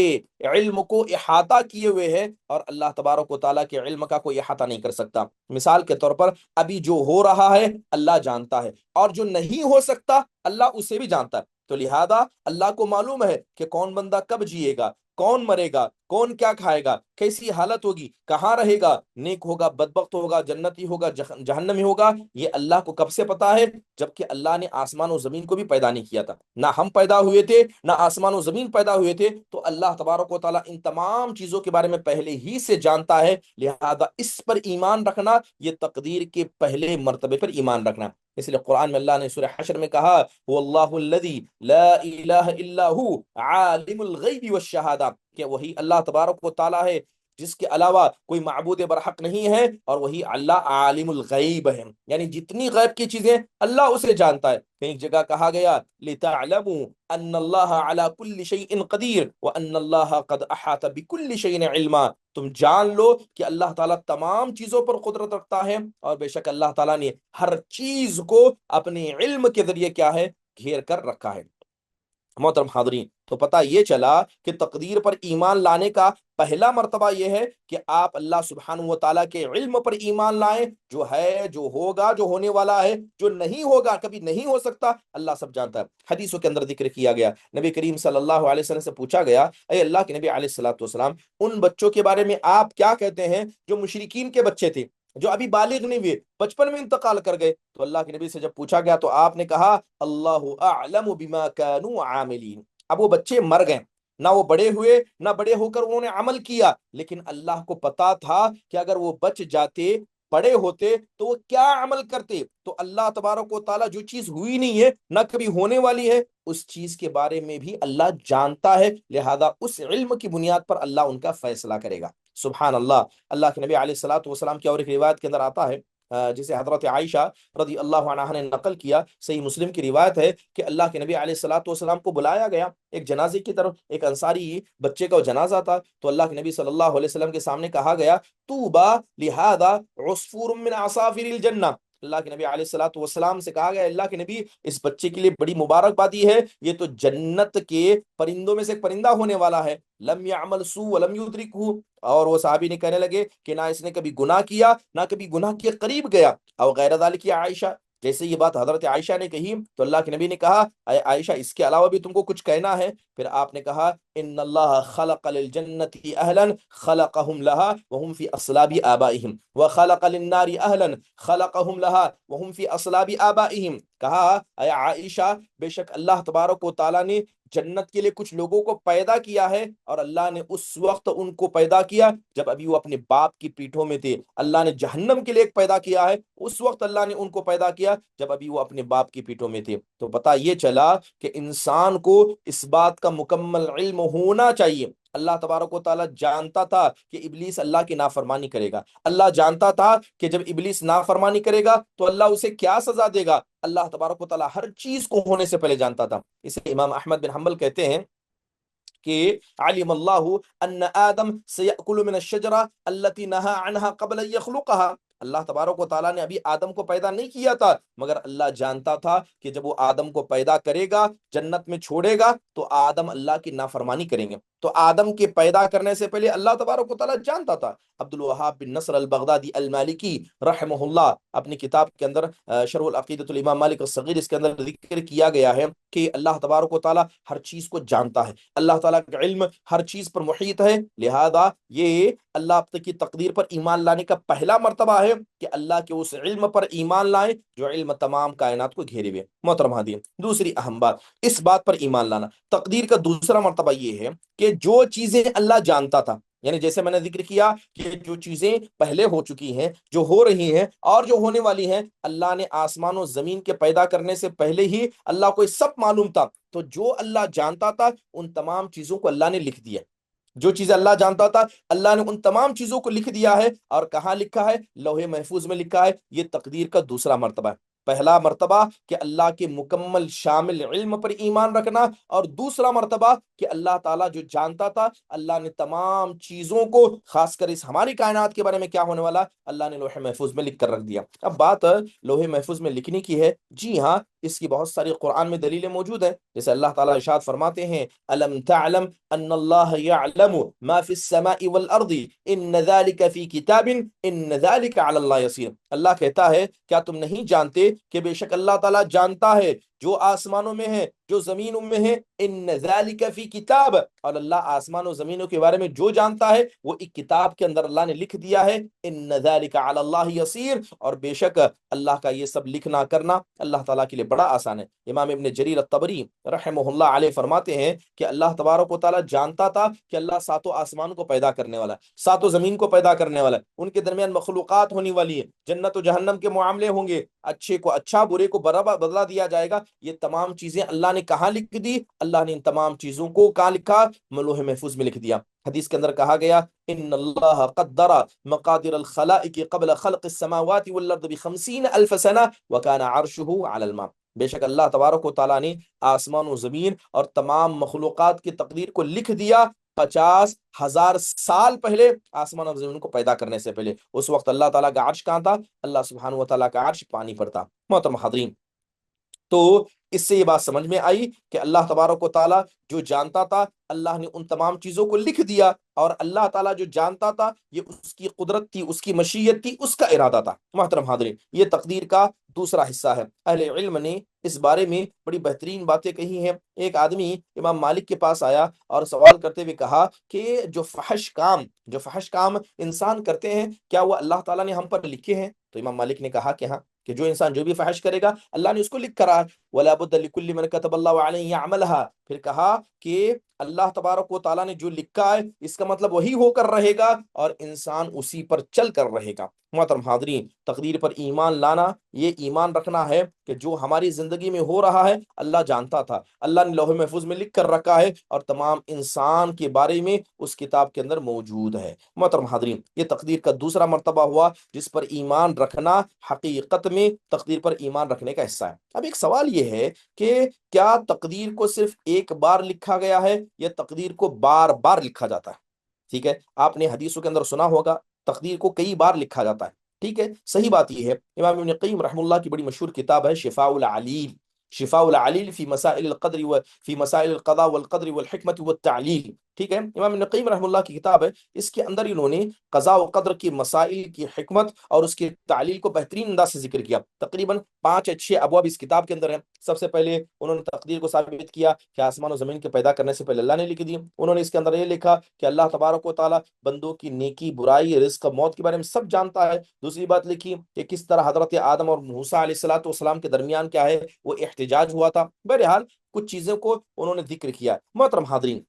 علم کو احاطہ کیے ہوئے ہے، اور اللہ تبارک و تعالیٰ کے علم کا کوئی احاطہ نہیں کر سکتا۔ مثال کے طور پر ابھی جو ہو رہا ہے اللہ جانتا ہے، اور جو نہیں ہو سکتا اللہ اسے بھی جانتا ہے۔ تو لہذا اللہ کو معلوم ہے کہ کون بندہ کب جیے گا، کون مرے گا، کون کیا کھائے گا، کیسی حالت ہوگی، کہاں رہے گا، نیک ہوگا، بدبخت ہوگا، جنتی ہوگا، جہنمی ہوگا، یہ اللہ کو کب سے پتا ہے؟ جبکہ اللہ نے آسمان و زمین کو بھی پیدا نہیں کیا تھا، نہ ہم پیدا ہوئے تھے، نہ آسمان و زمین پیدا ہوئے تھے، تو اللہ تبارک و تعالیٰ ان تمام چیزوں کے بارے میں پہلے ہی سے جانتا ہے۔ لہذا اس پر ایمان رکھنا یہ تقدیر کے پہلے مرتبے پر ایمان رکھنا۔ اس لیے قرآن میں اللہ نے سورہ حشر میں کہا، واللہ الذی لا الہ الا ہو عالم الغیب والشہادہ، کہ وہی اللہ تبارک و تعالیٰ ہے جس کے علاوہ کوئی معبود برحق نہیں ہے، اور وہی اللہ عالم الغیب ہے، یعنی جتنی غیب کی چیزیں اللہ اسے جانتا ہے۔ کہیں جگہ کہا گیا لِتَعْلَمُوا أَنَّ اللَّهَ عَلَى كُلِّ شَيْءٍ قَدِيرٌ وَأَنَّ اللَّهَ قَدْ أَحَاطَ بِكُلِّ شَيْءٍ عِلْمًا، تم جان لو کہ اللہ تعالیٰ تمام چیزوں پر قدرت رکھتا ہے، اور بے شک اللہ تعالیٰ نے ہر چیز کو اپنے علم کے ذریعے کیا ہے؟ گھیر کر رکھا ہے۔ محترم حاضرین، تو پتہ یہ چلا کہ تقدیر پر ایمان لانے کا پہلا مرتبہ یہ ہے کہ آپ اللہ سبحانہ و تعالیٰ کے علم پر ایمان لائیں، جو ہے، جو ہوگا، جو ہونے والا ہے، جو نہیں ہوگا، کبھی نہیں ہو سکتا، اللہ سب جانتا ہے۔ حدیثوں کے اندر ذکر کیا گیا، نبی کریم صلی اللہ علیہ وسلم سے پوچھا گیا، اے اللہ کے نبی علیہ الصلوۃ والسلام، ان بچوں کے بارے میں آپ کیا کہتے ہیں جو مشرکین کے بچے تھے، جو ابھی بالغ نہیں ہوئے، بچپن میں انتقال کر گئے؟ تو اللہ کے نبی سے جب پوچھا گیا تو آپ نے کہا، اللہ اعلم بما كانوا عاملین۔ اب وہ بچے مر گئے، نہ وہ بڑے ہوئے، نہ بڑے ہو کر انہوں نے عمل کیا، لیکن اللہ کو پتا تھا کہ اگر وہ بچ جاتے، بڑے ہوتے، تو وہ کیا عمل کرتے۔ تو اللہ تبارک و تعالیٰ جو چیز ہوئی نہیں ہے، نہ کبھی ہونے والی ہے، اس چیز کے بارے میں بھی اللہ جانتا ہے، لہذا اس علم کی بنیاد پر اللہ ان کا فیصلہ کرے گا۔ سبحان اللہ۔ اللہ کے نبی علیہ الصلوۃ والسلام کی اور ایک روایت کے اندر آتا ہے، جسے حضرت عائشہ رضی اللہ عنہا نے نقل کیا، صحیح مسلم کی روایت ہے کہ اللہ کے نبی علیہ الصلوۃ والسلام کو بلایا گیا ایک جنازے کی طرف، ایک انصاری بچے کا جنازہ تھا، تو اللہ کے نبی صلی اللہ علیہ وسلم کے سامنے کہا گیا، طوبی لہذا عصفور من عصافر الجنہ۔ اللہ کے نبی علیہ الصلوۃ والسلام سے کہا گیا، اللہ کے نبی، اس بچے کے لیے بڑی مبارکبادی ہے، یہ تو جنت کے پرندوں میں سے ایک پرندہ ہونے والا ہے، لم یعمل سوء ولم یدرکہ۔ اور وہ صحابی نے کہنے لگے کہ نہ اس نے کبھی گناہ کیا، نہ کبھی گناہ کے قریب گیا، او غیر ذالک یا عائشہ۔ جیسے یہ بات حضرت عائشہ نے کہی تو اللہ کے نبی نے کہا، اے عائشہ، اس کے علاوہ بھی تم کو کچھ کہنا ہے؟ پھر آپ نے کہا، ان اللہ خلق للجنت اہلا خلقهم لها وهم في اصلاب آبائهم وخلق للنار اہلا خلقهم لها وهم في اصلاب آبائهم۔ کہا، اے عائشہ، بے شک اللہ تبارک و تعالیٰ نے جنت کے لیے کچھ لوگوں کو پیدا کیا ہے، اور اللہ نے اس وقت ان کو پیدا کیا جب ابھی وہ اپنے باپ کی پیٹھوں میں تھے۔ اللہ نے جہنم کے لیے ایک پیدا کیا ہے، اس وقت اللہ نے ان کو پیدا کیا جب ابھی وہ اپنے باپ کی پیٹھوں میں تھے۔ تو پتہ یہ چلا کہ انسان کو اس بات کا مکمل علم ہونا چاہیے۔ اللہ تبارک و تعالیٰ جانتا تھا کہ ابلیس اللہ کی نافرمانی کرے گا، اللہ جانتا تھا کہ جب ابلیس نافرمانی کرے گا تو اللہ اسے کیا سزا دے گا، اللہ تبارک و تعالیٰ ہر چیز کو ہونے سے پہلے جانتا تھا۔ اسے امام احمد بن حنبل کہتے ہیں کہ علم اللہ ان آدم سیأکل من الشجرہ التي نہا عنہا قبل ان یخلقہا۔ اللہ تبارک و تعالیٰ نے ابھی آدم کو پیدا نہیں کیا تھا، مگر اللہ جانتا تھا کہ جب وہ آدم کو پیدا کرے گا، جنت میں چھوڑے گا، تو آدم اللہ کی نافرمانی کریں گے۔ تو آدم کے پیدا کرنے سے پہلے اللہ تبارک و تعالیٰ جانتا تھا۔ عبد الوہاب بن نصر البغدادی المالکی رحمہ اللہ اپنی کتاب کے اندر شرح العقیدۃ الامام مالک الصغیر، اس کے اندر ذکر کیا گیا ہے کہ اللہ تبارک و تعالیٰ ہر چیز کو جانتا ہے، اللہ تعالیٰ کا علم ہر چیز پر محیط ہے، لہذا یہ اللہ کی تقدیر پر ایمان لانے کا پہلا مرتبہ ہے کہ اللہ کے اس علم پر ایمان لائیں جو علم تمام کائنات کو گھیرے ہوئے۔ محترم حاضرین، دوسری اہم بات، اس بات پر ایمان لانا، تقدیر کا دوسرا مرتبہ یہ ہے کہ جو چیزیں اللہ جانتا تھا، یعنی جیسے میں نے ذکر کیا کہ جو چیزیں پہلے ہو چکی ہیں، جو ہو رہی ہیں اور جو ہونے والی ہیں، اللہ نے آسمان و زمین کے پیدا کرنے سے پہلے ہی اللہ کو یہ سب معلوم تھا۔ تو جو اللہ جانتا تھا ان تمام چیزوں کو اللہ نے لکھ دیا۔ جو چیز اللہ جانتا تھا اللہ نے ان تمام چیزوں کو لکھ دیا ہے، اور کہاں لکھا ہے؟ لوح محفوظ میں لکھا ہے۔ یہ تقدیر کا دوسرا مرتبہ ہے۔ پہلا مرتبہ کہ اللہ کے مکمل شامل علم پر ایمان رکھنا، اور دوسرا مرتبہ کہ اللہ تعالیٰ جو جانتا تھا، اللہ نے تمام چیزوں کو، خاص کر اس ہماری کائنات کے بارے میں کیا ہونے والا، اللہ نے لوح محفوظ میں لکھ کر رکھ دیا۔ اب بات لوح محفوظ میں لکھنے کی ہے، جی ہاں، اس کی بہت ساری قرآن میں دلیلیں موجود ہیں، جیسے اللہ تعالیٰ ارشاد فرماتے ہیں الم تعلم ان اللہ یعلم ما فی السماء والارض ان ذلک فی کتاب ان ذلک علی اللہ یسیر۔ اللہ کہتا ہے کیا تم نہیں جانتے کہ بے شک اللہ تعالیٰ جانتا ہے جو آسمانوں میں ہے، جو زمینوں میں ہے، ان ذالک فی کتاب، اور اللہ آسمان و زمینوں کے بارے میں جو جانتا ہے وہ ایک کتاب کے اندر اللہ نے لکھ دیا ہے، ان ذالک علی اللہ یسیر، اور بے شک اللہ کا یہ سب لکھنا کرنا اللہ تعالیٰ کے لیے بڑا آسان ہے۔ امام ابن جریر الطبری رحمہ اللہ علیہ فرماتے ہیں کہ اللہ تبارک و تعالیٰ جانتا تھا کہ اللہ ساتوں آسمان کو پیدا کرنے والا ہے، ساتوں زمین کو پیدا کرنے والا ہے، ان کے درمیان مخلوقات ہونے والی ہے، جنت و جہنم کے معاملے ہوں گے، اچھے کو اچھا، برے کو برا بدلا دیا جائے گا۔ یہ تمام چیزیں اللہ نے کہاں لکھ دی؟ اللہ نے ان تمام چیزوں کو کہاں لکھا؟ لوح محفوظ میں لکھ دیا۔ حدیث کے اندر کہا گیا ان اللہ قدر مقادر الخلائق قبل خلق السماوات والارض ب50 الف سنہ وکان عرشہ علی الماء۔ بے شک اللہ تبارک و تعالیٰ نے آسمان و زمین اور تمام مخلوقات کی تقدیر کو لکھ دیا 50,000 سال پہلے، آسمان اور زمین کو پیدا کرنے سے پہلے۔ اس وقت اللہ تعالیٰ کا عرش کہاں تھا؟ اللہ سبحانہ و تعالیٰ کا عرش پانی پر تھا۔ محترم حاضرین، تو اس سے یہ بات سمجھ میں آئی کہ اللہ تبارک و تعالیٰ جو جانتا تھا اللہ نے ان تمام چیزوں کو لکھ دیا، اور اللہ تعالیٰ جو جانتا تھا یہ اس کی قدرت تھی، اس کی مشیت تھی، اس کا ارادہ تھا۔ محترم حاضرین، یہ تقدیر کا دوسرا حصہ ہے۔ اہل علم نے اس بارے میں بڑی بہترین باتیں کہی ہیں۔ ایک آدمی امام مالک کے پاس آیا اور سوال کرتے ہوئے کہا کہ جو فحش کام انسان کرتے ہیں کیا وہ اللہ تعالیٰ نے ہم پر لکھے ہیں؟ تو امام مالک نے کہا کہ ہاں، کہ جو انسان جو بھی فحش کرے گا اللہ نے اس کو لکھ کرا ہے، وَلَا بُدَّ لِكُلِّ مَنْ كَتَبَ اللَّهُ عَلَيْهِ يَعْمَلْهَا۔ پھر کہا کہ اللہ تبارک و تعالیٰ نے جو لکھا ہے اس کا مطلب وہی ہو کر رہے گا، اور انسان اسی پر چل کر رہے گا۔ محترم حاضرین، تقدیر پر ایمان لانا، یہ ایمان رکھنا ہے کہ جو ہماری زندگی میں ہو رہا ہے اللہ جانتا تھا، اللہ نے لوح محفوظ میں لکھ کر رکھا ہے، اور تمام انسان کے بارے میں اس کتاب کے اندر موجود ہے۔ محترم حاضرین، یہ تقدیر کا دوسرا مرتبہ ہوا جس پر ایمان رکھنا حقیقت میں تقدیر پر ایمان رکھنے کا حصہ ہے۔ اب ایک سوال یہ ہے کہ کیا تقدیر کو صرف ایک بار لکھا گیا ہے یا تقدیر کو بار بار لکھا جاتا ہے؟ ٹھیک ہے، آپ نے حدیثوں کے اندر سنا ہوگا تقدیر کو کئی بار لکھا جاتا ہے۔ ٹھیک ہے، صحیح بات یہ ہے، امام ابن قیم رحمہ اللہ کی بڑی مشہور کتاب ہے شفاء العلیل فی مسائل القدر و فی مسائل القضاء والقدر والحکمت والتعلیل۔ ٹھیک ہے، امام ابن قیم رحمہ اللہ کی کتاب ہے، اس کے اندر انہوں نے قضاء و قدر کی مسائل کی حکمت اور اس کی تعلیل کو بہترین انداز سے ذکر کیا۔ تقریباً 5 یا 6 ابواب اس کتاب کے اندر ہیں۔ سب سے پہلے انہوں نے تقدیر کو ثابت کیا کہ آسمان و زمین کے پیدا کرنے سے پہلے اللہ نے لکھ دی۔ انہوں نے اس کے اندر یہ لکھا کہ اللہ تبارک و تعالیٰ بندوں کی نیکی، برائی، رزق، موت کے بارے میں سب جانتا ہے۔ دوسری بات لکھی کہ کس طرح حضرت آدم اور موسیٰ علیہ الصلوۃ والسلام کے درمیان کیا ہے، وہ احتجاج ہوا تھا۔ بہرحال کچھ چیزوں کو انہوں نے ذکر کیا۔ محترم حاضرین،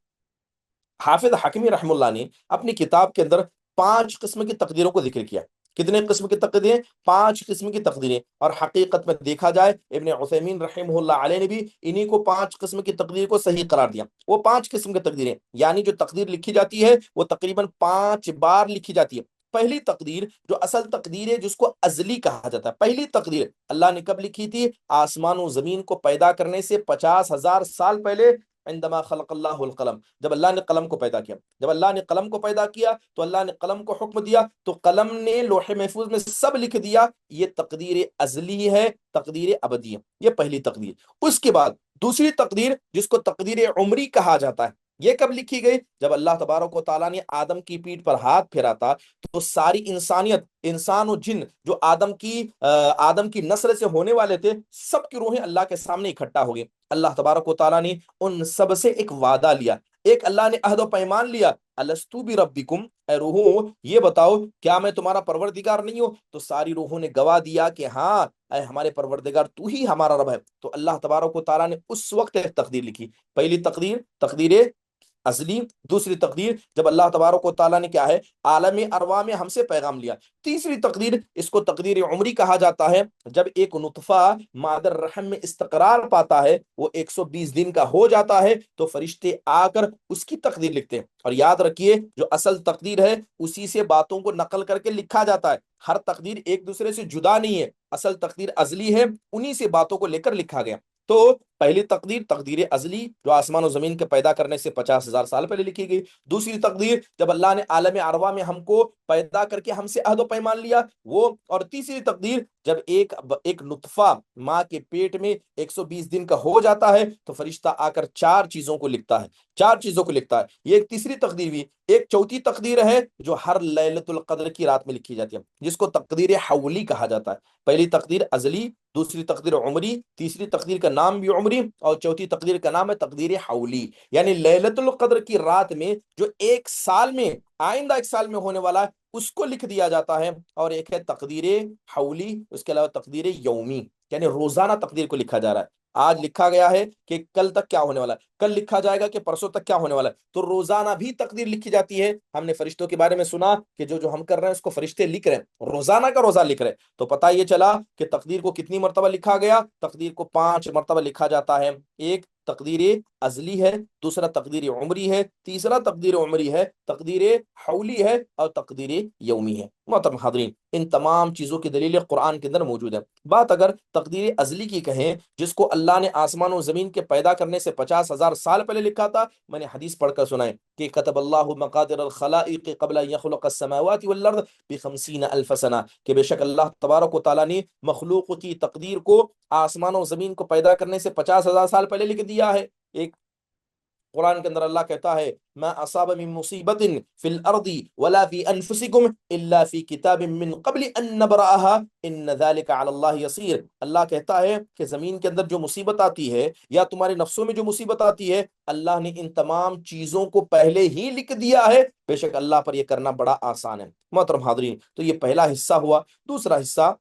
حافظ حکمی رحمہ اللہ نے اپنی کتاب کے اندر 5 قسم کی تقدیروں کو ذکر کیا۔ کتنے قسم کی تقدیریں؟ 5 قسم کی تقدیریں۔ اور حقیقت میں دیکھا جائے ابن عثیمین رحمہ اللہ علیہ نے بھی انہی کو 5 قسم کی تقدیر کو صحیح قرار دیا۔ وہ 5 قسم کی تقدیریں، یعنی جو تقدیر لکھی جاتی ہے وہ تقریباً 5 بار لکھی جاتی ہے۔ پہلی تقدیر جو اصل تقدیر ہے، جس کو ازلی کہا جاتا ہے، پہلی تقدیر اللہ نے کب لکھی تھی؟ آسمان و زمین کو پیدا کرنے سے 50,000 سال پہلے، عندما خلق اللہ القلم، جب اللہ نے قلم کو پیدا کیا۔ جب اللہ نے قلم کو پیدا کیا تو اللہ نے قلم کو حکم دیا، تو قلم نے لوح محفوظ میں سب لکھ دیا۔ یہ تقدیر ازلی ہے، تقدیر ابدی ہے، یہ پہلی تقدیر۔ اس کے بعد دوسری تقدیر جس کو تقدیر عمری کہا جاتا ہے، یہ کب لکھی گئی؟ جب اللہ تبارک و تعالیٰ نے آدم کی پیٹھ پر ہاتھ پھیرا تھا تو ساری انسانیت، انسان و جن جو آدم کی نسل سے ہونے والے تھے، سب کی روحیں اللہ کے سامنے اکٹھا ہو گئی۔ اللہ تبارک و تعالیٰ نے ان سب سے ایک وعدہ لیا، ایک اللہ نے عہد و پیمان لیا، الستو بربکم، اے روحوں یہ بتاؤ کیا میں تمہارا پروردگار نہیں ہوں؟ تو ساری روحوں نے گواہ دیا کہ ہاں اے ہمارے پروردگار تو ہی ہمارا رب ہے۔ تو اللہ تبارک و تعالیٰ نے اس وقت ایک تقدیر لکھی۔ پہلی تقدیر ازلی، دوسری تقدیر جب اللہ تبارک و تعالیٰ نے کیا ہے عالم ارواح میں ہم سے پیغام لیا، تیسری تقدیر اس کو تقدیر عمری کہا جاتا ہے، جب ایک نطفہ مادر رحم میں استقرار پاتا ہے، وہ 120 دن کا ہو جاتا ہے، تو فرشتے آ کر اس کی تقدیر لکھتے ہیں۔ اور یاد رکھیے جو اصل تقدیر ہے اسی سے باتوں کو نقل کر کے لکھا جاتا ہے، ہر تقدیر ایک دوسرے سے جدا نہیں ہے، اصل تقدیر ازلی ہے، انہی سے باتوں کو لے کر لکھا گیا۔ تو پہلی تقدیر تقدیر ازلی جو آسمان و زمین کے پیدا کرنے سے 50,000 سال پہلے لکھی گئی، دوسری تقدیر جب اللہ نے عالم ارواح میں ہم کو پیدا کر کے ہم سے عہد و پیمان لیا وہ، اور تیسری تقدیر جب ایک نطفہ ماں کے پیٹ میں 120 دن کا ہو جاتا ہے تو فرشتہ آ کر چار چیزوں کو لکھتا ہے، چار چیزوں کو لکھتا ہے، یہ ایک تیسری تقدیر بھی۔ ایک چوتھی تقدیر ہے جو ہر لیلۃ القدر کی رات میں لکھی جاتی ہے، جس کو تقدیر حولی کہا جاتا ہے۔ پہلی تقدیر ازلی، دوسری تقدیر عمری، تیسری تقدیر کا نام بھی عمری، اور چوتھی تقدیر کا نام ہے تقدیر حولی، یعنی لیلۃ القدر کی رات میں جو ایک سال میں، آئندہ ایک سال میں ہونے والا ہے اس کو لکھ دیا جاتا ہے۔ اور ایک ہے تقدیر حولی، اس کے علاوہ تقدیر یومی، یعنی روزانہ تقدیر کو لکھا جا رہا ہے۔ آج لکھا گیا ہے کہ کل تک کیا ہونے والا ہے، کل لکھا جائے گا کہ پرسوں تک کیا ہونے والا ہے، تو روزانہ بھی تقدیر لکھی جاتی ہے۔ ہم نے فرشتوں کے بارے میں سنا کہ جو ہم کر رہے ہیں اس کو فرشتے لکھ رہے ہیں، روزانہ کا روزہ لکھ رہے ہیں، تو پتہ یہ چلا کہ تقدیر کو کتنی مرتبہ لکھا گیا، تقدیر کو 5 مرتبہ لکھا جاتا ہے۔ ایک تقدیر ازلی ہے، دوسرا تقدیر عمری ہے، تیسرا تقدیر عمری ہے، تقدیر حولی ہے، اور تقدیر یومی ہے۔ محترم حاضرین، ان تمام چیزوں کی دلیل قرآن کے اندر موجود ہے۔ بات اگر تقدیر ازلی کی کہیں، جس کو اللہ نے آسمان و زمین کے پیدا کرنے سے 50,000 سال پہلے لکھا تھا، میں نے حدیث پڑھ کر سنائے کہ کتب اللہ مقادر الخلائق قبل ان یخلق السماوات والارض ب50,000 سنہ، کہ بے شک اللہ تبارک و تعالیٰ نے مخلوق کی تقدیر کو آسمان و زمین کو پیدا کرنے سے 50,000 سال پہلے لکھ دیا ہے۔ ایک قرآن کے اندر اللہ کہتا ہے ما اصاب من مصیبت فی الارض ولا فی انفسکم الا فی کتاب من قبل ان نبرأها ان ذلک علی اللہ یسیر۔ اللہ کہتا ہے کہ زمین کے اندر جو مصیبت آتی ہے یا تمہارے نفسوں میں جو مصیبت آتی ہے، اللہ نے ان تمام چیزوں کو پہلے ہی لکھ دیا ہے، بے شک اللہ پر یہ کرنا بڑا آسان ہے۔ محترم حاضرین، تو یہ پہلا حصہ ہوا۔ دوسرا حصہ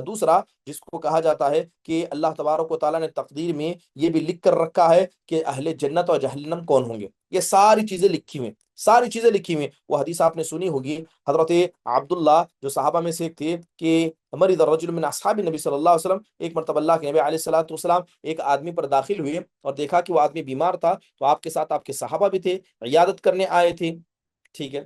دوسرا جس کو کہا جاتا ہے کہ اللہ تبارک و تعالیٰ نے تقدیر میں یہ بھی لکھ کر رکھا ہے کہ اہل جنت اور جہنم کون ہوں گے، یہ ساری چیزیں لکھی ہوئی، ساری چیزیں لکھی ہوئی۔ وہ حدیث آپ نے سنی ہوگی، حضرت عبداللہ جو صحابہ میں سے ایک تھے کہ مرض الرجل من اصحاب نبی صلی اللہ علیہ وسلم، ایک مرتبہ اللہ کے نبی علیہ الصلوۃ والسلام ایک آدمی پر داخل ہوئے اور دیکھا کہ وہ آدمی بیمار تھا، تو آپ کے ساتھ آپ کے صحابہ بھی تھے، عیادت کرنے آئے تھے، ٹھیک ہے۔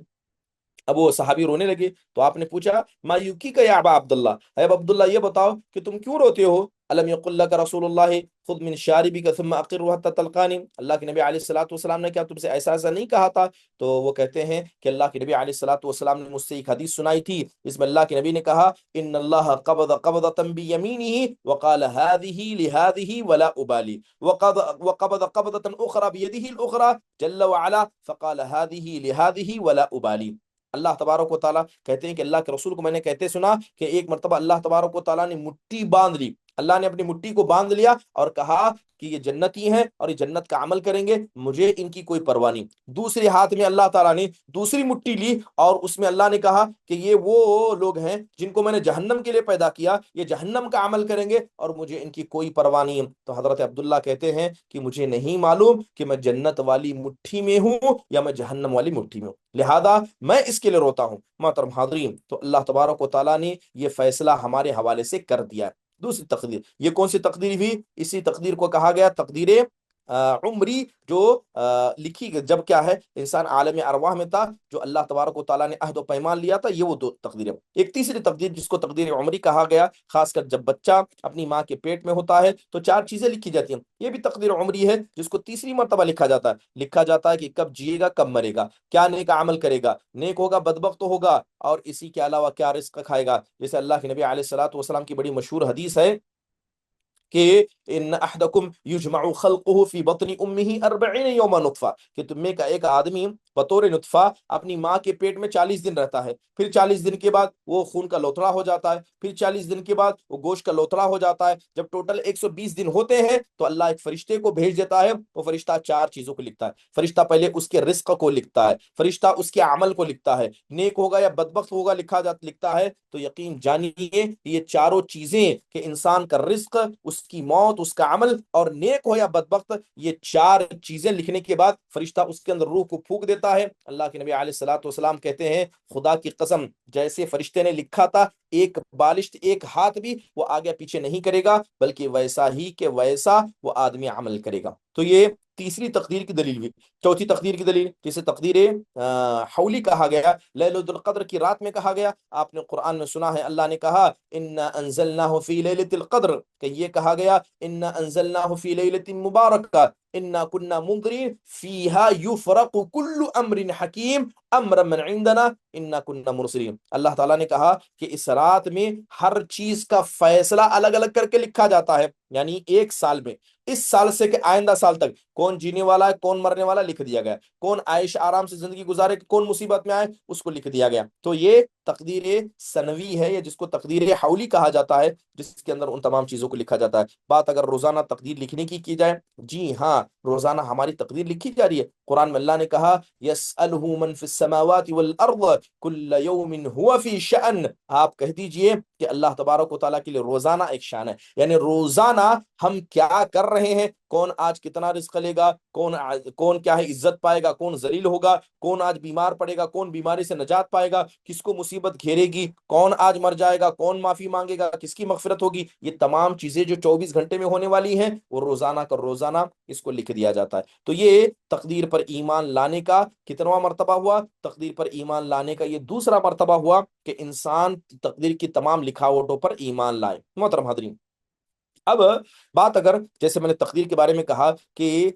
اب وہ صحابی رونے لگے تو آپ نے پوچھا ما یوکی کا یا ابا عبداللہ، اے ابا عبداللہ یہ بتاؤ کہ تم کیوں روتے ہو؟ الم یقل لک رسول اللہ خذ من شاربک ثم اقرہ حتی تلقانی، اللہ کے نبی علیہ الصلوۃ والسلام نے کیا تم سے ایسا نہیں کہا تھا؟ تو وہ کہتے ہیں کہ اللہ کے نبی علیہ الصلوۃ والسلام نے مجھ سے ایک حدیث سنائی تھی، اس میں اللہ کے نبی نے کہا ان اللہ قبض قبضۃ بیمینہ وقال هذه لهذه ولا ابالی، وقبض قبضۃ اخرى بيده الاخرى جل وعلا فقال هذه لهذه ولا ابالی۔ اللہ تبارک و تعالیٰ کہتے ہیں کہ اللہ کے رسول کو میں نے کہتے سنا کہ ایک مرتبہ اللہ تبارک و تعالیٰ نے مٹھی باندھ لی، اللہ نے اپنی مٹھی کو باندھ لیا اور کہا کہ یہ جنتی ہیں اور یہ جنت کا عمل کریں گے، مجھے ان کی کوئی پرواہ نہیں۔ دوسرے ہاتھ میں اللہ تعالیٰ نے دوسری مٹھی لی اور اس میں اللہ نے کہا کہ یہ وہ لوگ ہیں جن کو میں نے جہنم کے لیے پیدا کیا، یہ جہنم کا عمل کریں گے اور مجھے ان کی کوئی پرواہ نہیں ہے۔ تو حضرت عبداللہ کہتے ہیں کہ مجھے نہیں معلوم کہ میں جنت والی مٹھی میں ہوں یا میں جہنم والی مٹھی میں ہوں، لہذا میں اس کے لیے روتا ہوں۔ محترم حاضرین، تو اللہ تبارک و تعالیٰ نے یہ فیصلہ ہمارے حوالے سے کر دیا ہے۔ دوسری تقدیر، یہ کون سی تقدیر ہوئی؟ اسی تقدیر کو کہا گیا تقدیر عمری، جو لکھی گئی جب کیا ہے انسان عالم ارواح میں تھا، جو اللہ تبارک و تعالیٰ نے عہد و پیمان لیا تھا، یہ وہ دو تقدیریں۔ ایک تیسری تقدیر جس کو تقدیر عمری کہا گیا، خاص کر جب بچہ اپنی ماں کے پیٹ میں ہوتا ہے تو چار چیزیں لکھی جاتی ہیں، یہ بھی تقدیر عمری ہے جس کو تیسری مرتبہ لکھا جاتا ہے کہ کب جیے گا کب مرے گا، کیا نیک عمل کرے گا، نیک ہوگا بدبخت ہوگا، اور اسی کے علاوہ کیا رزق کھائے گا۔ جیسے اللہ کے نبی علیہ الصلوۃ والسلام کی بڑی مشہور حدیث ہے کہ ان احدکم یجمع خلقہ فی بطن امہ 40 یوما نطفہ، کہ تم میں کا ایک آدمی بطور نطفہ اپنی ماں کے پیٹ میں 40 دن رہتا ہے، پھر 40 دن کے بعد وہ خون کا لوتھڑا ہو جاتا ہے، پھر 40 دن کے بعد وہ گوشت کا لوتھڑا ہو جاتا ہے۔ جب ٹوٹل 120 دن ہوتے ہیں تو اللہ ایک فرشتے کو بھیج دیتا ہے، وہ فرشتہ چار چیزوں کو لکھتا ہے۔ فرشتہ پہلے اس کے رزق کو لکھتا ہے، فرشتہ اس کے عمل کو لکھتا ہے، نیک ہوگا یا بدبخت ہوگا لکھتا ہے۔ تو یقین جانیے یہ چاروں چیزیں کہ انسان کا رزق، اس کی موت موت، اس کا عمل، اور نیک ہو یا بدبخت، یہ چار چیزیں لکھنے کے بعد فرشتہ اس کے اندر روح کو پھونک دیتا ہے۔ اللہ کے نبی علیہ الصلوۃ والسلام کہتے ہیں خدا کی قسم جیسے فرشتے نے لکھا تھا ایک بالشت ایک ہاتھ بھی وہ آگے پیچھے نہیں کرے گا، بلکہ ویسا ہی کہ ویسا وہ آدمی عمل کرے گا۔ تو یہ تیسری تقدیر کی دلیل ہوئی۔ چوتھی تقدیر کی دلیل جسے تقدیر حولی کہا گیا، لیلۃ القدر کی رات میں کہا گیا۔ آپ نے قرآن میں سنا ہے اللہ نے کہا انا انزلناہ فی لیلۃ القدر، کہ یہ کہا گیا انا انزلناہ فی لیلۃ مبارکہ انا کنا منذرین فیہا یفرق کل امر حکیم امرا من عندنا انا کنا مرسلین۔ اللہ تعالیٰ نے کہا کہ اس رات میں ہر چیز کا فیصلہ الگ الگ کر کے لکھا جاتا ہے، یعنی ایک سال میں، اس سال سے کہ آئندہ سال تک کون جینے والا ہے کون مرنے والا لکھ دیا گیا، کون عائش آرام سے زندگی گزارے کون مصیبت میں آئے اس کو لکھ دیا گیا۔ تو یہ تقدیر سنوی ہے، یا جس کو تقدیر حولی کہا جاتا ہے، جس کے اندر ان تمام چیزوں کو لکھا جاتا ہے۔ بات اگر روزانہ تقدیر لکھنے کی جائے، جی ہاں روزانہ ہماری تقدیر لکھی جا رہی ہے۔ قرآن میں اللہ نے کہا یسألہ من فی السماوات والارض کل یوم هو فی شأن، آپ کہہ دیجئے کہ اللہ تبارک و تعالیٰ کے لیے روزانہ ایک شان ہے، یعنی روزانہ ہم کیا کر رہے ہیں، کون آج کتنا رزق لے گا، کون کیا ہے عزت پائے گا، کون ذلیل ہوگا، کون آج بیمار پڑے گا، کون بیماری سے نجات پائے گا، کس کو مصیبت گھیرے گی، کون آج مر جائے گا، کون معافی مانگے گا، کس کی مغفرت ہوگی، یہ تمام چیزیں جو 24 گھنٹے میں ہونے والی ہیں وہ روزانہ کا روزانہ اس کو لکھ دیا جاتا ہے۔ تو یہ تقدیر پر ایمان لانے کا کتنواں مرتبہ ہوا؟ تقدیر پر ایمان لانے کا یہ دوسرا مرتبہ ہوا کہ انسان تقدیر کی تمام لکھاوٹوں پر ایمان لائے۔ محترم حاضرین، اب بات اگر جیسے میں نے تقدیر کے بارے میں کہا کہ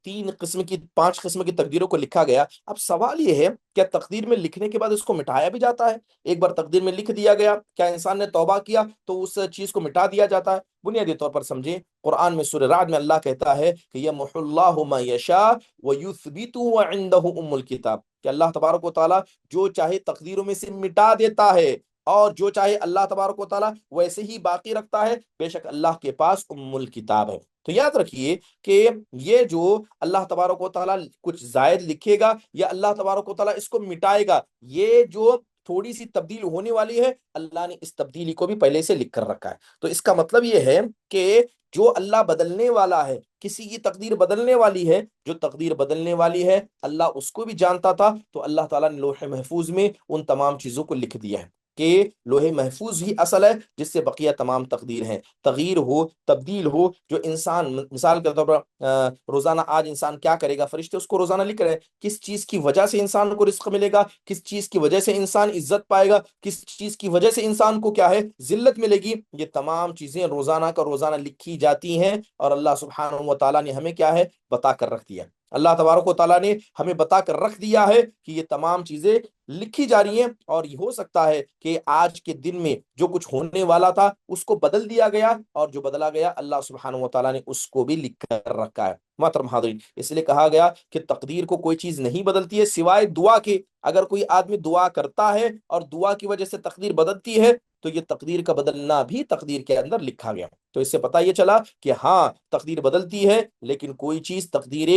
5 قسم کی تقدیروں کو لکھا گیا، اب سوال یہ ہے کیا تقدیر میں لکھنے کے بعد اس کو مٹایا بھی جاتا ہے؟ ایک بار تقدیر میں لکھ دیا گیا، کیا انسان نے توبہ کیا تو اس چیز کو مٹا دیا جاتا ہے؟ بنیادی طور پر سمجھیں، قرآن میں سورہ رعد میں اللہ کہتا ہے کہ یمحو اللہ ما یشاء ویثبت وعندہ ام الکتاب، کہ اللہ تبارک و تعالیٰ جو چاہے تقدیروں میں سے مٹا دیتا ہے، اور جو چاہے اللہ تبارک و تعالیٰ ویسے ہی باقی رکھتا ہے، بے شک اللہ کے پاس ام الکتاب ہے۔ تو یاد رکھیے کہ یہ جو اللہ تبارک و تعالیٰ کچھ زائد لکھے گا یا اللہ تبارک و تعالیٰ اس کو مٹائے گا، یہ جو تھوڑی سی تبدیل ہونے والی ہے اللہ نے اس تبدیلی کو بھی پہلے سے لکھ کر رکھا ہے۔ تو اس کا مطلب یہ ہے کہ جو اللہ بدلنے والا ہے، کسی کی تقدیر بدلنے والی ہے، جو تقدیر بدلنے والی ہے اللہ اس کو بھی جانتا تھا، تو اللہ تعالیٰ نے لوح محفوظ میں ان تمام چیزوں کو لکھ دیا ہے کہ لوح محفوظ ہی اصل ہے جس سے بقیہ تمام تقدیر ہیں، تغییر ہو تبدیل ہو، جو انسان مثال کے طور پر روزانہ آج انسان کیا کرے گا، فرشتے اس کو روزانہ لکھ رہے ہیں کس چیز کی وجہ سے انسان کو رزق ملے گا، کس چیز کی وجہ سے انسان عزت پائے گا، کس چیز کی وجہ سے انسان کو کیا ہے ذلت ملے گی، یہ تمام چیزیں روزانہ کا روزانہ لکھی جاتی ہیں، اور اللہ سبحانہ و تعالیٰ نے ہمیں کیا ہے بتا کر رکھ دیا۔ اللہ تبارک و تعالیٰ نے ہمیں بتا کر رکھ دیا ہے کہ یہ تمام چیزیں لکھی جا رہی ہیں، اور یہ ہو سکتا ہے کہ آج کے دن میں جو کچھ ہونے والا تھا اس کو بدل دیا گیا، اور جو بدلا گیا اللہ سبحانہ و تعالیٰ نے اس کو بھی لکھ کر رکھا ہے۔ محترم حاضرین، اس لیے کہا گیا کہ تقدیر کو کوئی چیز نہیں بدلتی ہے سوائے دعا کے۔ اگر کوئی آدمی دعا کرتا ہے اور دعا کی وجہ سے تقدیر بدلتی ہے تو یہ تقدیر کا بدلنا بھی تقدیر کے اندر لکھا گیا۔ تو اس سے پتہ یہ چلا کہ ہاں تقدیر بدلتی ہے، لیکن کوئی چیز تقدیر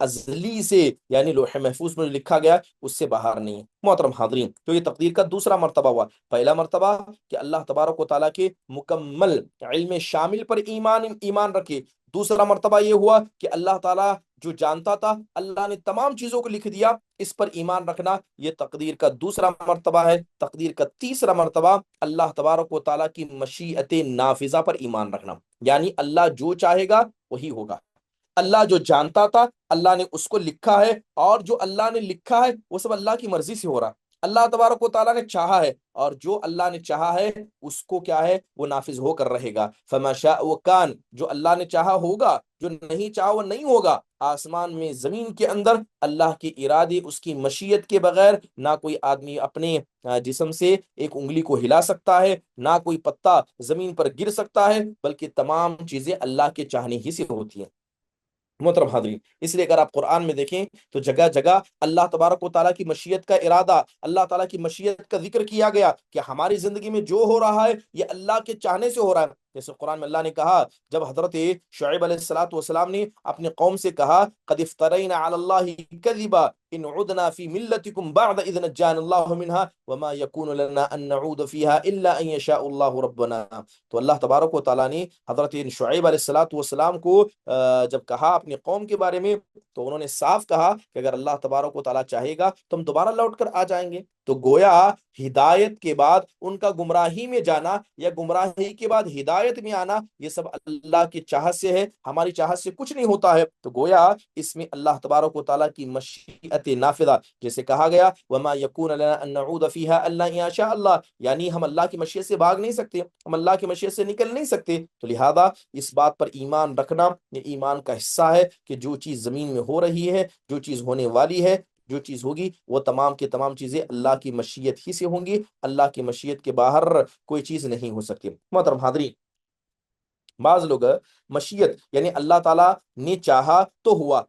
ازلی سے یعنی لوح محفوظ میں لکھا گیا اس سے باہر نہیں ہے۔ محترم حاضرین، تو یہ تقدیر کا دوسرا مرتبہ ہوا۔ پہلا مرتبہ کہ اللہ تبارک و تعالیٰ کے مکمل علم شامل پر ایمان رکھے۔ دوسرا مرتبہ یہ ہوا کہ اللہ تعالیٰ جو جانتا تھا اللہ نے تمام چیزوں کو لکھ دیا، اس پر ایمان رکھنا یہ تقدیر کا دوسرا مرتبہ ہے۔ تقدیر کا تیسرا مرتبہ اللہ تبارک و تعالیٰ کی مشیت نافذہ پر ایمان رکھنا، یعنی اللہ جو چاہے گا وہی ہوگا۔ اللہ جو جانتا تھا اللہ نے اس کو لکھا ہے، اور جو اللہ نے لکھا ہے وہ سب اللہ کی مرضی سے ہو رہا۔ اللہ تبارک و تعالیٰ نے چاہا ہے، اور جو اللہ نے چاہا ہے اس کو کیا ہے وہ نافذ ہو کر رہے گا۔ فما شاء وکان، جو اللہ نے چاہا ہوگا، جو نہیں چاہا وہ نہیں ہوگا۔ آسمان میں زمین کے اندر اللہ کے ارادے اس کی مشیت کے بغیر نہ کوئی آدمی اپنے جسم سے ایک انگلی کو ہلا سکتا ہے، نہ کوئی پتا زمین پر گر سکتا ہے، بلکہ تمام چیزیں اللہ کے چاہنے ہی سے ہوتی ہیں۔ محترم حاضرین، اس لیے اگر آپ قرآن میں دیکھیں تو جگہ جگہ اللہ تبارک و تعالیٰ کی مشیت کا ارادہ، اللہ تعالیٰ کی مشیت کا ذکر کیا گیا کہ ہماری زندگی میں جو ہو رہا ہے یہ اللہ کے چاہنے سے ہو رہا ہے۔ جیسے قرآن میں اللہ نے کہا جب حضرت شعیب علیہ الصلوۃ والسلام نے اپنے قوم سے کہا قد افترینا علی اللہ کذبا ان عدنا فی ملتکم بعد اذ نجانا اللہ منها وما یکون لنا ان نعود فیها الا ان یشاء اللہ ربنا. تو اللہ تبارک و تعالیٰ نے حضرت شعیب علیہ الصلوۃ والسلام کو جب کہا اپنی قوم کے بارے میں تو انہوں نے صاف کہا کہ اگر اللہ تبارک و تعالیٰ چاہے گا تو ہم دوبارہ لوٹ کر آ جائیں گے. تو گویا ہدایت کے بعد ان کا گمراہی میں جانا یا گمراہی کے بعد ہدایت میں آنا یہ سب اللہ کی چاہت سے ہے، ہماری چاہت سے کچھ نہیں ہوتا ہے. تو گویا اس میں اللہ تبارک و تعالیٰ کی مشیت نافذہ، جیسے کہا گیا وما یکون لنا ان نعود فیہا الا ان یشاء اللہ، یعنی ہم اللہ کی مشیت سے بھاگ نہیں سکتے، ہم اللہ کی مشیت سے نکل نہیں سکتے. تو لہذا اس بات پر ایمان رکھنا یہ ایمان کا حصہ ہے کہ جو چیز زمین میں ہو رہی ہے، جو چیز ہونے والی ہے، جو چیز ہوگی وہ تمام کی تمام چیزیں اللہ کی مشیت ہی سے ہوں گی، اللہ کی مشیت کے باہر کوئی چیز نہیں ہو سکتی. محترم حاضرین، بعض لوگ مشیت یعنی اللہ تعالیٰ نے چاہا تو ہوا،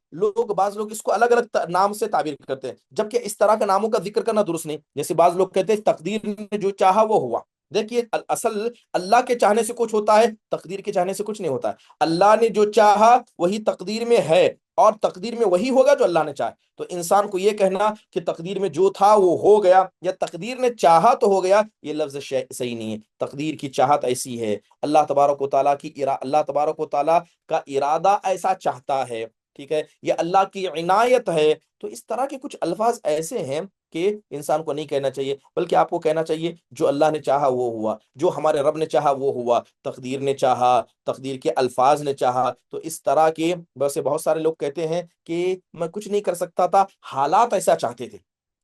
بعض لوگ اس کو الگ الگ نام سے تعبیر کرتے ہیں، جبکہ اس طرح کا ناموں کا ذکر کرنا درست نہیں. جیسے بعض لوگ کہتے ہیں تقدیر نے جو چاہا وہ ہوا. دیکھیے اصل اللہ کے چاہنے سے کچھ ہوتا ہے، تقدیر کے چاہنے سے کچھ نہیں ہوتا ہے. اللہ نے جو چاہا وہی تقدیر میں ہے، اور تقدیر میں وہی ہوگا جو اللہ نے چاہا. تو انسان کو یہ کہنا کہ تقدیر میں جو تھا وہ ہو گیا یا تقدیر نے چاہا تو ہو گیا، یہ لفظ صحیح نہیں ہے. تقدیر کی چاہت ایسی ہے، اللہ تبارک و تعالیٰ اللہ تبارک و تعالیٰ کا ارادہ ایسا چاہتا ہے، ٹھیک ہے، یہ اللہ کی عنایت ہے. تو اس طرح کے کچھ الفاظ ایسے ہیں کہ انسان کو نہیں کہنا چاہیے، بلکہ آپ کو کہنا چاہیے جو اللہ نے چاہا وہ ہوا، جو ہمارے رب نے چاہا وہ ہوا، تقدیر نے چاہا، تقدیر کے الفاظ نے چاہا. تو اس طرح کے ویسے بہت سارے لوگ کہتے ہیں کہ میں کچھ نہیں کر سکتا تھا، حالات ایسا چاہتے تھے.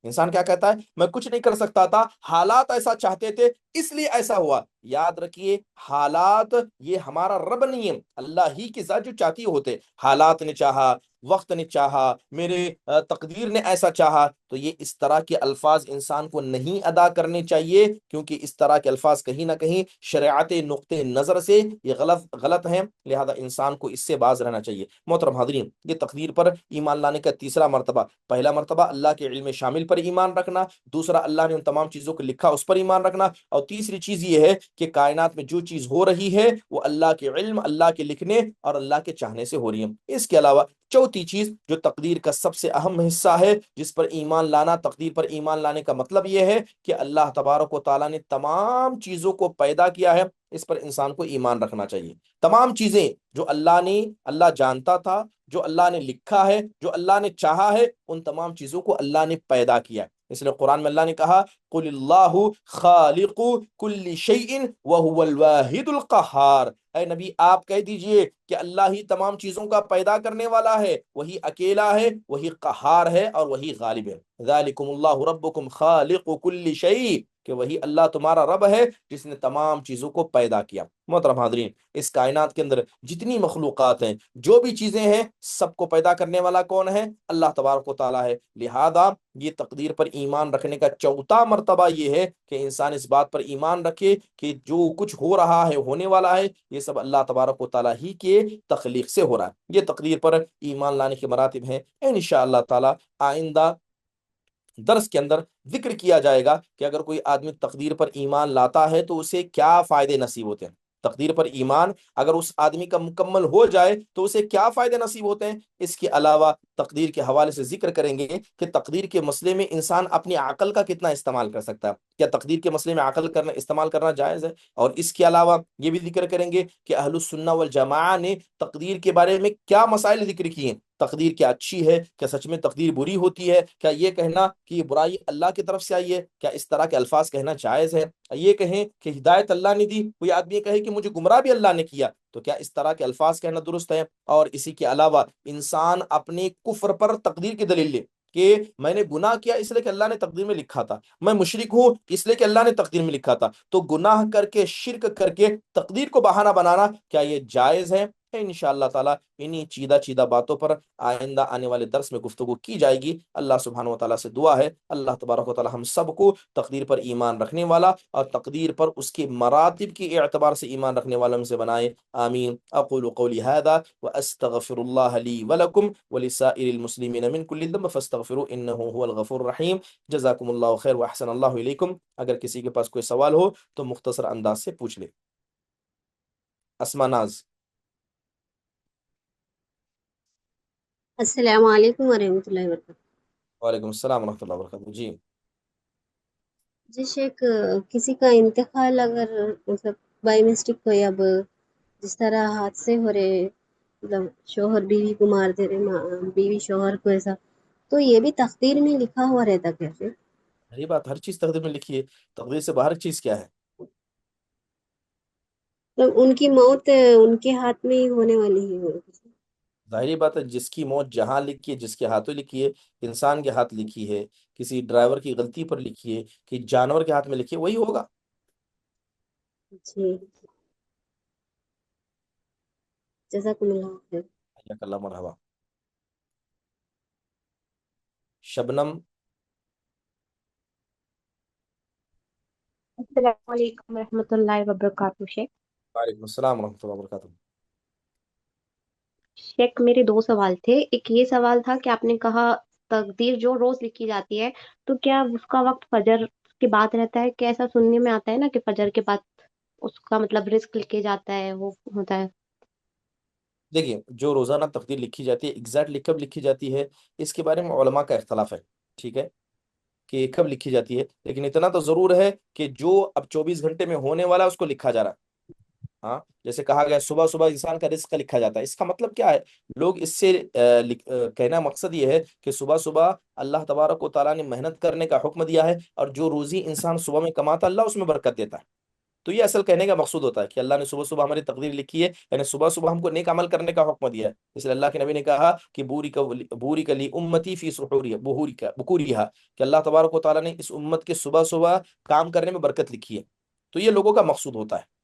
انسان کیا کہتا ہے؟ میں کچھ نہیں کر سکتا تھا، حالات ایسا چاہتے تھے اس لیے ایسا ہوا. یاد رکھیے حالات یہ ہمارا رب نہیں ہے، اللہ ہی کی ذات جو چاہتی ہوتے. حالات نے چاہا، وقت نے چاہا، میرے تقدیر نے ایسا چاہا. تو یہ اس طرح کے الفاظ انسان کو نہیں ادا کرنے چاہیے، کیونکہ اس طرح کے الفاظ کہیں نہ کہیں شریعت نقطہ نظر سے یہ غلط ہیں، لہذا انسان کو اس سے باز رہنا چاہیے. محترم حاضرین، یہ تقدیر پر ایمان لانے کا تیسرا مرتبہ. پہلا مرتبہ اللہ کے علم شامل پر ایمان رکھنا، دوسرا اللہ نے ان تمام چیزوں کو لکھا اس پر ایمان رکھنا، اور تیسری چیز یہ ہے کہ کائنات میں جو چیز ہو رہی ہے وہ اللہ کے علم، اللہ کے لکھنے اور اللہ کے چاہنے سے ہو رہی ہے. اس کے علاوہ چوتھی چیز جو تقدیر کا سب سے اہم حصہ ہے، جس پر ایمان لانا، تقدیر پر ایمان لانے کا مطلب یہ ہے کہ اللہ تبارک و تعالیٰ نے تمام چیزوں کو پیدا کیا ہے، اس پر انسان کو ایمان رکھنا چاہیے. تمام چیزیں جو اللہ جانتا تھا، جو اللہ نے لکھا ہے، جو اللہ نے چاہا ہے، ان تمام چیزوں کو اللہ نے پیدا کیا. اس لیے قرآن میں اللہ نے کہا قل اللہ خالق کل شیء وهو الواحد القہار. اے نبی آپ کہہ دیجئے کہ اللہ ہی تمام چیزوں کا پیدا کرنے والا ہے، وہی اکیلا ہے، وہی قہار ہے اور وہی غالب ہے. ذالکم اللہ ربکم خالق کل شیء، کہ وہی اللہ تمہارا رب ہے جس نے تمام چیزوں کو پیدا کیا. محترم حاضرین، اس کائنات کے اندر جتنی مخلوقات ہیں، جو بھی چیزیں ہیں، سب کو پیدا کرنے والا کون ہے؟ اللہ تبارک و تعالیٰ ہے. لہذا یہ تقدیر پر ایمان رکھنے کا چوتھا مرتبہ یہ ہے کہ انسان اس بات پر ایمان رکھے کہ جو کچھ ہو رہا ہے، ہونے والا ہے، یہ سب اللہ تبارک و تعالیٰ ہی کے تخلیق سے ہو رہا ہے. یہ تقدیر پر ایمان لانے کے مراتب ہیں. انشاءاللہ تعالیٰ آئندہ درس کے اندر ذکر کیا جائے گا کہ اگر کوئی آدمی تقدیر پر ایمان لاتا ہے تو اسے کیا فائدے نصیب ہوتے ہیں. تقدیر پر ایمان اگر اس آدمی کا مکمل ہو جائے تو اسے کیا فائدے نصیب ہوتے ہیں. اس کے علاوہ تقدیر کے حوالے سے ذکر کریں گے کہ تقدیر کے مسئلے میں انسان اپنی عقل کا کتنا استعمال کر سکتا ہے، کیا تقدیر کے مسئلے میں عقل استعمال کرنا جائز ہے. اور اس کے علاوہ یہ بھی ذکر کریں گے کہ اہل السنہ والجماعہ نے تقدیر کے بارے میں کیا مسائل ذکر کیے ہیں. تقدیر کیا اچھی ہے، کیا سچ میں تقدیر بری ہوتی ہے، کیا یہ کہنا کہ یہ برائی اللہ کی طرف سے آئی ہے، کیا اس طرح کے الفاظ کہنا جائز ہے. یہ کہیں کہ ہدایت اللہ نے دی، کوئی آدمی کہے کہ مجھے گمراہ بھی اللہ نے کیا، تو کیا اس طرح کے الفاظ کہنا درست ہے. اور اسی کے علاوہ انسان اپنے کفر پر تقدیر کی دلیل لے کہ میں نے گناہ کیا اس لیے کہ اللہ نے تقدیر میں لکھا تھا، میں مشرک ہوں اس لیے کہ اللہ نے تقدیر میں لکھا تھا. تو گناہ کر کے، شرک کر کے تقدیر کو بہانہ بنانا کیا یہ جائز ہے؟ انشاءاللہ تعالیٰ انہی چیدہ باتوں پر آئندہ آنے والے درس میں گفتگو کی جائے گی. اللہ سبحانہ و تعالیٰ سے دعا ہے اللہ تبارک و تعالیٰ ہم سب کو تقدیر پر ایمان رکھنے والا اور تقدیر پر اس کے مراتب کے اعتبار سے ایمان رکھنے والوں سے بنائے. آمین. اقول قولی هذا واستغفر الله لي ولكم ولسائر المسلمين من كل ذنب فاستغفروه انه هو الغفور الرحیم. جزاکم اللہ خیر واحسن اللہ الیکم. اگر کسی کے پاس کوئی سوال ہو تو مختصر انداز سے پوچھ لے. اسما ناز. السلام علیکم ورحمۃ اللہ وبرکاتہ۔ وعلیکم السلام ورحمۃ اللہ وبرکاتہ. جی جی شیخ، کسی کا انتقال اگر مطلب بائی مسٹیک ہو یا جس طرح حادثے ہو رہے، مطلب شوہر بیوی کو مار دے رہے، بیوی شوہر کو، ایسا تو یہ بھی تقدیر میں لکھا ہوا رہتا کیسے؟ یہی بات، ہر چیز تقدیر میں لکھی ہے. تقدیر سے باہر چیز کیا ہے؟ تو ان کی موت ان کے ہاتھ میں ہی ہونے والی ہی ہو۔ ظاہری بات ہے، جس کی موت جہاں لکھی ہے، جس کے ہاتھوں لکھی ہے، انسان کے ہاتھ لکھی ہے، کسی ڈرائیور کی غلطی پر لکھی ہے، کہ جانور کے ہاتھ میں لکھی ہے، وہی ہوگا. جی، جزاکم اللہ خیر۔ حیاک اللہ، مرحبا. شبنم. السلام علیکم ورحمۃ اللہ وبرکاتہ شیخ۔ وعلیکم السلام ورحمۃ اللہ وبرکاتہ. شیخ میرے دو سوال تھے، ایک یہ سوال تھا کہ آپ نے کہا تقدیر جو روز لکھی جاتی ہے، تو کیا اس کا وقت فجر کے بعد رہتا ہے؟ کیا ایسا سننے میں آتا ہے نا کہ فجر کے بعد اس کا مطلب رزق لکھے جاتا ہے، وہ ہوتا ہے؟ دیکھیے، جو روزانہ تقدیر لکھی جاتی ہے، ایگزیکٹلی کب لکھی جاتی ہے، اس کے بارے میں علماء کا اختلاف ہے. ٹھیک ہے، کہ کب لکھی جاتی ہے، لیکن اتنا تو ضرور ہے کہ جو اب 24 گھنٹے میں ہونے والا ہے اس کو لکھا جا رہا ہے. ہاں، جیسے کہا گیا صبح صبح انسان کا رزق لکھا جاتا ہے. اس کا مطلب کیا ہے؟ لوگ اس سے کہنا مقصد یہ ہے کہ صبح صبح اللہ تبارک و تعالیٰ نے محنت کرنے کا حکم دیا ہے، اور جو روزی انسان صبح میں کماتا ہے، اللہ اس میں برکت دیتا ہے. تو یہ اصل کہنے کا مقصود ہوتا ہے کہ اللہ نے صبح صبح ہماری تقدیر لکھی ہے، یعنی صبح صبح ہم کو نیک عمل کرنے کا حکم دیا ہے. اس لیے اللہ کے نبی نے کہا کہ بوری کلی امتی فی سحوریہ بہوری کا بکوریہ، کہ اللہ تبارک و تعالیٰ نے اس امت کے صبح صبح کام کرنے میں برکت لکھی ہے. تو یہ لوگوں کا مقصود ہوتا ہے.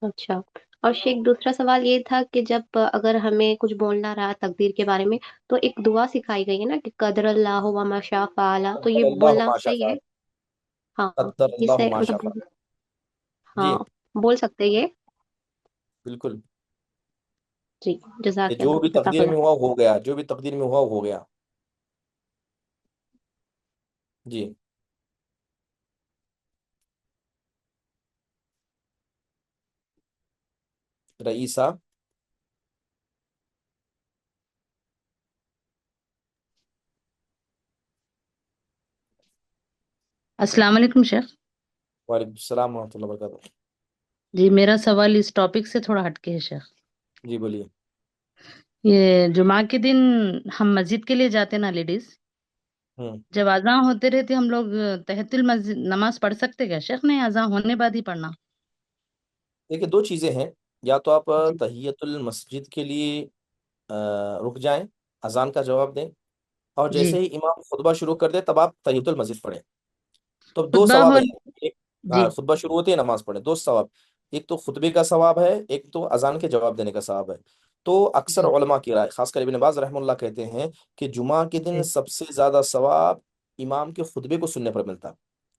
اچھا، اور شیخ دوسرا سوال یہ تھا کہ جب اگر ہمیں کچھ بولنا رہا تقدیر کے بارے میں، تو ایک دعا سکھائی گئی ہے نا کہ قدر اللہ و ما شاء فعل، تو قدر یہ اللہ بولنا ما شاء صحیح ہے؟ فعل. ہاں، قدر اس اللہ سے ما شاء مطلب، فعل. ہاں، جی بول سکتے ہیں یہ؟ بالکل. جی، کہ جزاک جو اللہ، بھی جزاک تقدیر میں اللہ۔ ہوا ہو گیا، جو بھی تقدیر میں ہوا ہو گیا. جی رئیسہ. السلام علیکم شیخ۔ وعلیکم السلام ورحمۃ اللہ وبرکاتہ. جی میرا سوال اس ٹاپک سے تھوڑا ہٹ کے ہے شیخ۔ جی بولیے. یہ جمعہ کے دن ہم مسجد کے لیے جاتے نا لیڈیز، ہوں جب اذان ہوتے رہتے ہم لوگ تحیۃ المسجد نماز پڑھ سکتے کیا شیخ؟ نہیں، اذان ہونے بعد ہی پڑھنا؟ دیکھیے، دو چیزیں ہیں. یا تو آپ جی تحیت المسجد کے لیے رک جائیں، اذان کا جواب دیں، اور جی، جیسے ہی امام خطبہ شروع کر دے تب آپ تحیت المسجد پڑھیں. تو دو خطبہ ثواب ہو، ہے. ایک، جی خطبہ شروع ہوتے ہی نماز پڑھیں، دو ثواب. ایک تو خطبے کا ثواب ہے، ایک تو اذان کے جواب دینے کا ثواب ہے. تو اکثر جی علماء کی رائے، خاص کر ابن باز رحمہ اللہ کہتے ہیں کہ جمعہ کے دن جی سب سے زیادہ ثواب امام کے خطبے کو سننے پر ملتا ہے.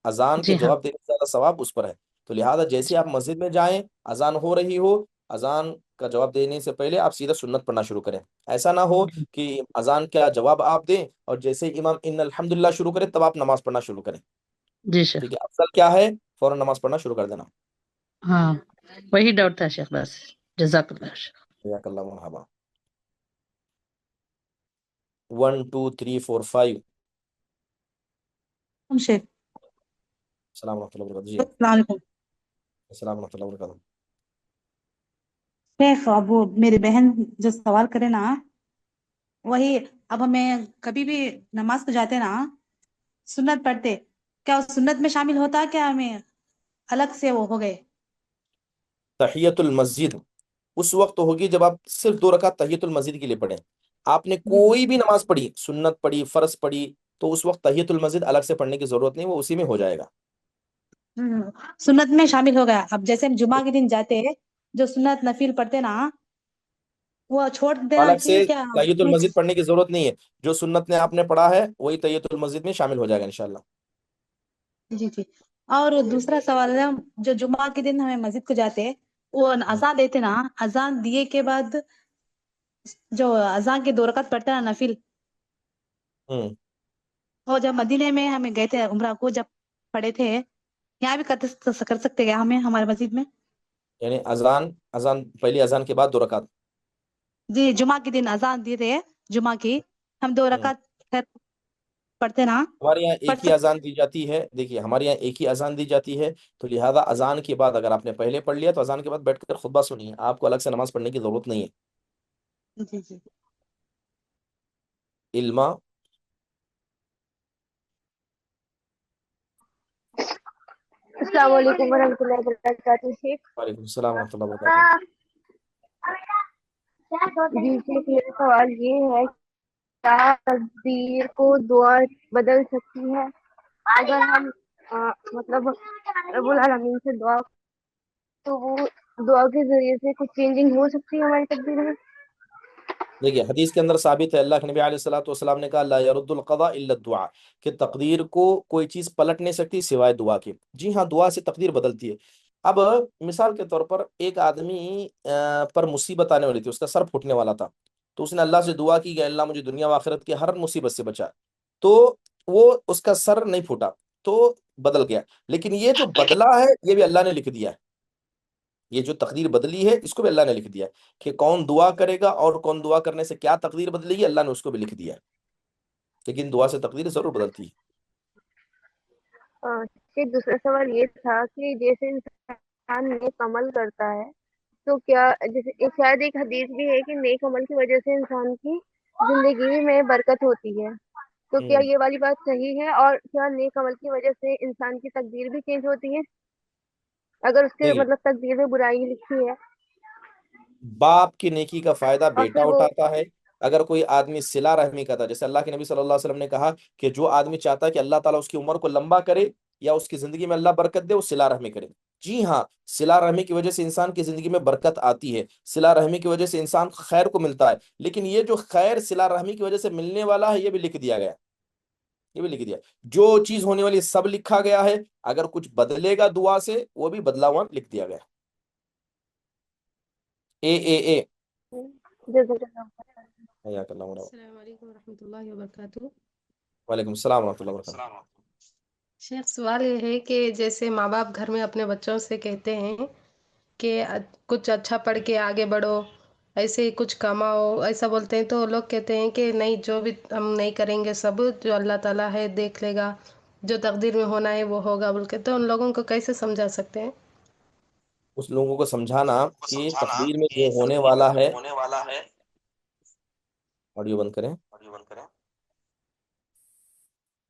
اذان کے جی ہاں جواب دینے سے زیادہ ثواب اس پر ہے. تو لہٰذا جیسے آپ مسجد میں جائیں، اذان ہو رہی ہو، اذان کا جواب دینے سے پہلے آپ سیدھا سنت پڑھنا شروع کریں. ایسا نہ ہو جی کہ اذان کا جواب آپ دیں اور جیسے ہی امام ان الحمدللہ شروع کرے تب آپ نماز پڑھنا شروع کریں. جی شیخ، ٹھیک ہے، افضل کیا ہے؟ فوراً نماز پڑھنا شروع کر دینا. ہاں وہی ڈاؤٹ تھا شیخ، بس جزاک اللہ شیخ۔ جزاک اللہ، مرحبا. 1 2 3 4 5. شیخ، السلام ورحمۃ اللہ وبرکاتہ. جی السلام علیکم السلام ورحمۃ اللہ وبرکاتہ. شیخ۔ اب وہ میری بہن جو سوال کرے نا، وہی اب ہمیں کبھی بھی نماز کو جاتے نا، سنت پڑھتے، کیا وہ سنت میں شامل ہوتا، کیا ہمیں الگ سے وہ ہو گئے؟ تحیت المسجد اس وقت ہوگی جب آپ صرف 2 رکعت تحیت المسجد کے لیے پڑھیں. آپ نے کوئی بھی نماز پڑھی، سنت پڑھی، فرض پڑھی، تو اس وقت تحیت المسجد الگ سے پڑھنے کی ضرورت نہیں، وہ اسی میں ہو جائے گا. سنت میں شامل ہو گیا۔ اب جیسے ہم جمعہ کے دن جاتے، جو سنت نفل پڑھتے نا، وہ چھوڑ دینا الگ سے چاہیے کیا؟ تحیت المسجد پڑھنے کی ضرورت نہیں ہے. جو سنت نے آپ نے پڑھا ہے وہی تحیت المسجد میں شامل ہو جائے گا انشاءاللہ. جی جی۔ اور دوسرا سوال ہے، جو جمعہ کے دن ہمیں مسجد کو جاتے، وہ اذان دیتے نا، اذان دیے کے بعد جو اذان کے 2 رکعت پڑھتے نا نفل، ہوں وہ جب مدینے میں ہمیں گئے تھے عمرہ کو، جب پڑھے تھے، یہاں بھی کر سکتے ہیں ہمیں ہمارے مسجد میں؟ یعنی اذان پہلی اذان کے بعد 2 رکعت. جی جمعہ کے دن اذان دی تھے جمعہ کی، ہم 2 رکعت خیر پڑھتے نا، ہمارے یہاں پڑھ ایک ہی سکتے. اذان دی جاتی ہے. دیکھیے ہمارے یہاں ایک ہی اذان دی جاتی ہے، تو لہذا اذان کے بعد اگر آپ نے پہلے پڑھ لیا تو اذان کے بعد بیٹھ کر خطبہ سنیے، آپ کو الگ سے نماز پڑھنے کی ضرورت نہیں ہے. جی جی. علما. السلام علیکم ورحمۃ اللہ وبرکاتہ شیخ. وعلیکم السلام ورحمۃ اللہ وبرکاتہ. جی شیخ، میرا سوال یہ ہے، کیا تقدیر کو دعا بدل سکتی ہے؟ اگر ہم مطلب رب العالمین سے دعا، تو وہ دعا کے ذریعے سے کچھ چینجنگ ہو سکتی ہے ہماری تقدیر میں؟ دیکھیے حدیث کے اندر ثابت ہے، اللہ کے نبی علیہ الصلوۃ والسلام نے کہا لا يرد القضاء الا الدعاء، کہ تقدیر کو کوئی چیز پلٹ نہیں سکتی سوائے دعا کے. جی ہاں، دعا سے تقدیر بدلتی ہے. اب مثال کے طور پر ایک آدمی پر مصیبت آنے والی تھی، اس کا سر پھوٹنے والا تھا، تو اس نے اللہ سے دعا کی کہ اللہ مجھے دنیا و آخرت کی ہر مصیبت سے بچا. تو وہ اس کا سر نہیں پھوٹا، تو بدل گیا. لیکن یہ جو بدلا ہے یہ بھی اللہ نے لکھ دیا ہے. یہ جو تقدیر بدلی ہے اس کو بھی اللہ نے لکھ دیا ہے کہ کون دعا کرے گا اور کون دعا کرنے سے کیا تقدیر بدلے گی، اللہ نے اس کو بھی لکھ دیا ہے. لیکن دعا سے تقدیر ضرور بدلتی ہے. پھر دوسرا سوال یہ تھا کہ جیسے انسان نیک عمل کرتا ہے، تو کیا جیسے شاید ایک حدیث بھی ہے کہ نیک عمل کی وجہ سے انسان کی زندگی میں برکت ہوتی ہے، تو کیا یہ والی بات صحیح ہے؟ اور کیا نیک عمل کی وجہ سے انسان کی تقدیر بھی چینج ہوتی ہے اگر اس کے دیکھیے مطلب تقدیر میں برائی لکھی ہے باپ کی نیکی کا فائدہ اور بیٹا پھر وہ؟ اٹھاتا ہے. اگر کوئی آدمی صلہ رحمی کرتا ہے، جیسے اللہ کے نبی صلی اللہ علیہ وسلم نے کہا کہ جو آدمی چاہتا ہے کہ اللہ تعالیٰ اس کی عمر کو لمبا کرے یا اس کی زندگی میں اللہ برکت دے، وہ صلہ رحمی کرے. جی ہاں، صلہ رحمی کی وجہ سے انسان کی زندگی میں برکت آتی ہے، صلہ رحمی کی وجہ سے انسان خیر کو ملتا ہے. لیکن یہ جو خیر صلہ رحمی کی وجہ سے ملنے والا ہے یہ بھی لکھ دیا گیا، یہ بھی لکھ دیا. جو چیز ہونے والی سب لکھا گیا ہے، اگر کچھ بدلے گا دعا سے وہ بھی بدلا ہوا لکھ دیا گیا. اے جزاک اللہ خیر. حیاک اللہ. السلام علیکم ورحمۃ اللہ وبرکاتہ. وعلیکم السلام ورحمۃ اللہ وبرکاتہ. شیخ سوال یہ ہے کہ جیسے ماں باپ گھر میں اپنے بچوں سے کہتے ہیں کہ کچھ اچھا پڑھ کے آگے بڑھو، ایسے ہی کچھ کماؤ، ایسا بولتے ہیں، تو لوگ کہتے ہیں کہ نہیں، جو بھی ہم نہیں کریں گے سب جو اللہ تعالیٰ ہے دیکھ لے گا، جو تقدیر میں ہونا ہے وہ ہوگا بول کے. تو ان لوگوں کو کیسے سمجھا سکتے ہیں؟ اس لوگوں کو سمجھانا کہ تقدیر میں جو ہونے والا ہے، آڈیو بند کریں،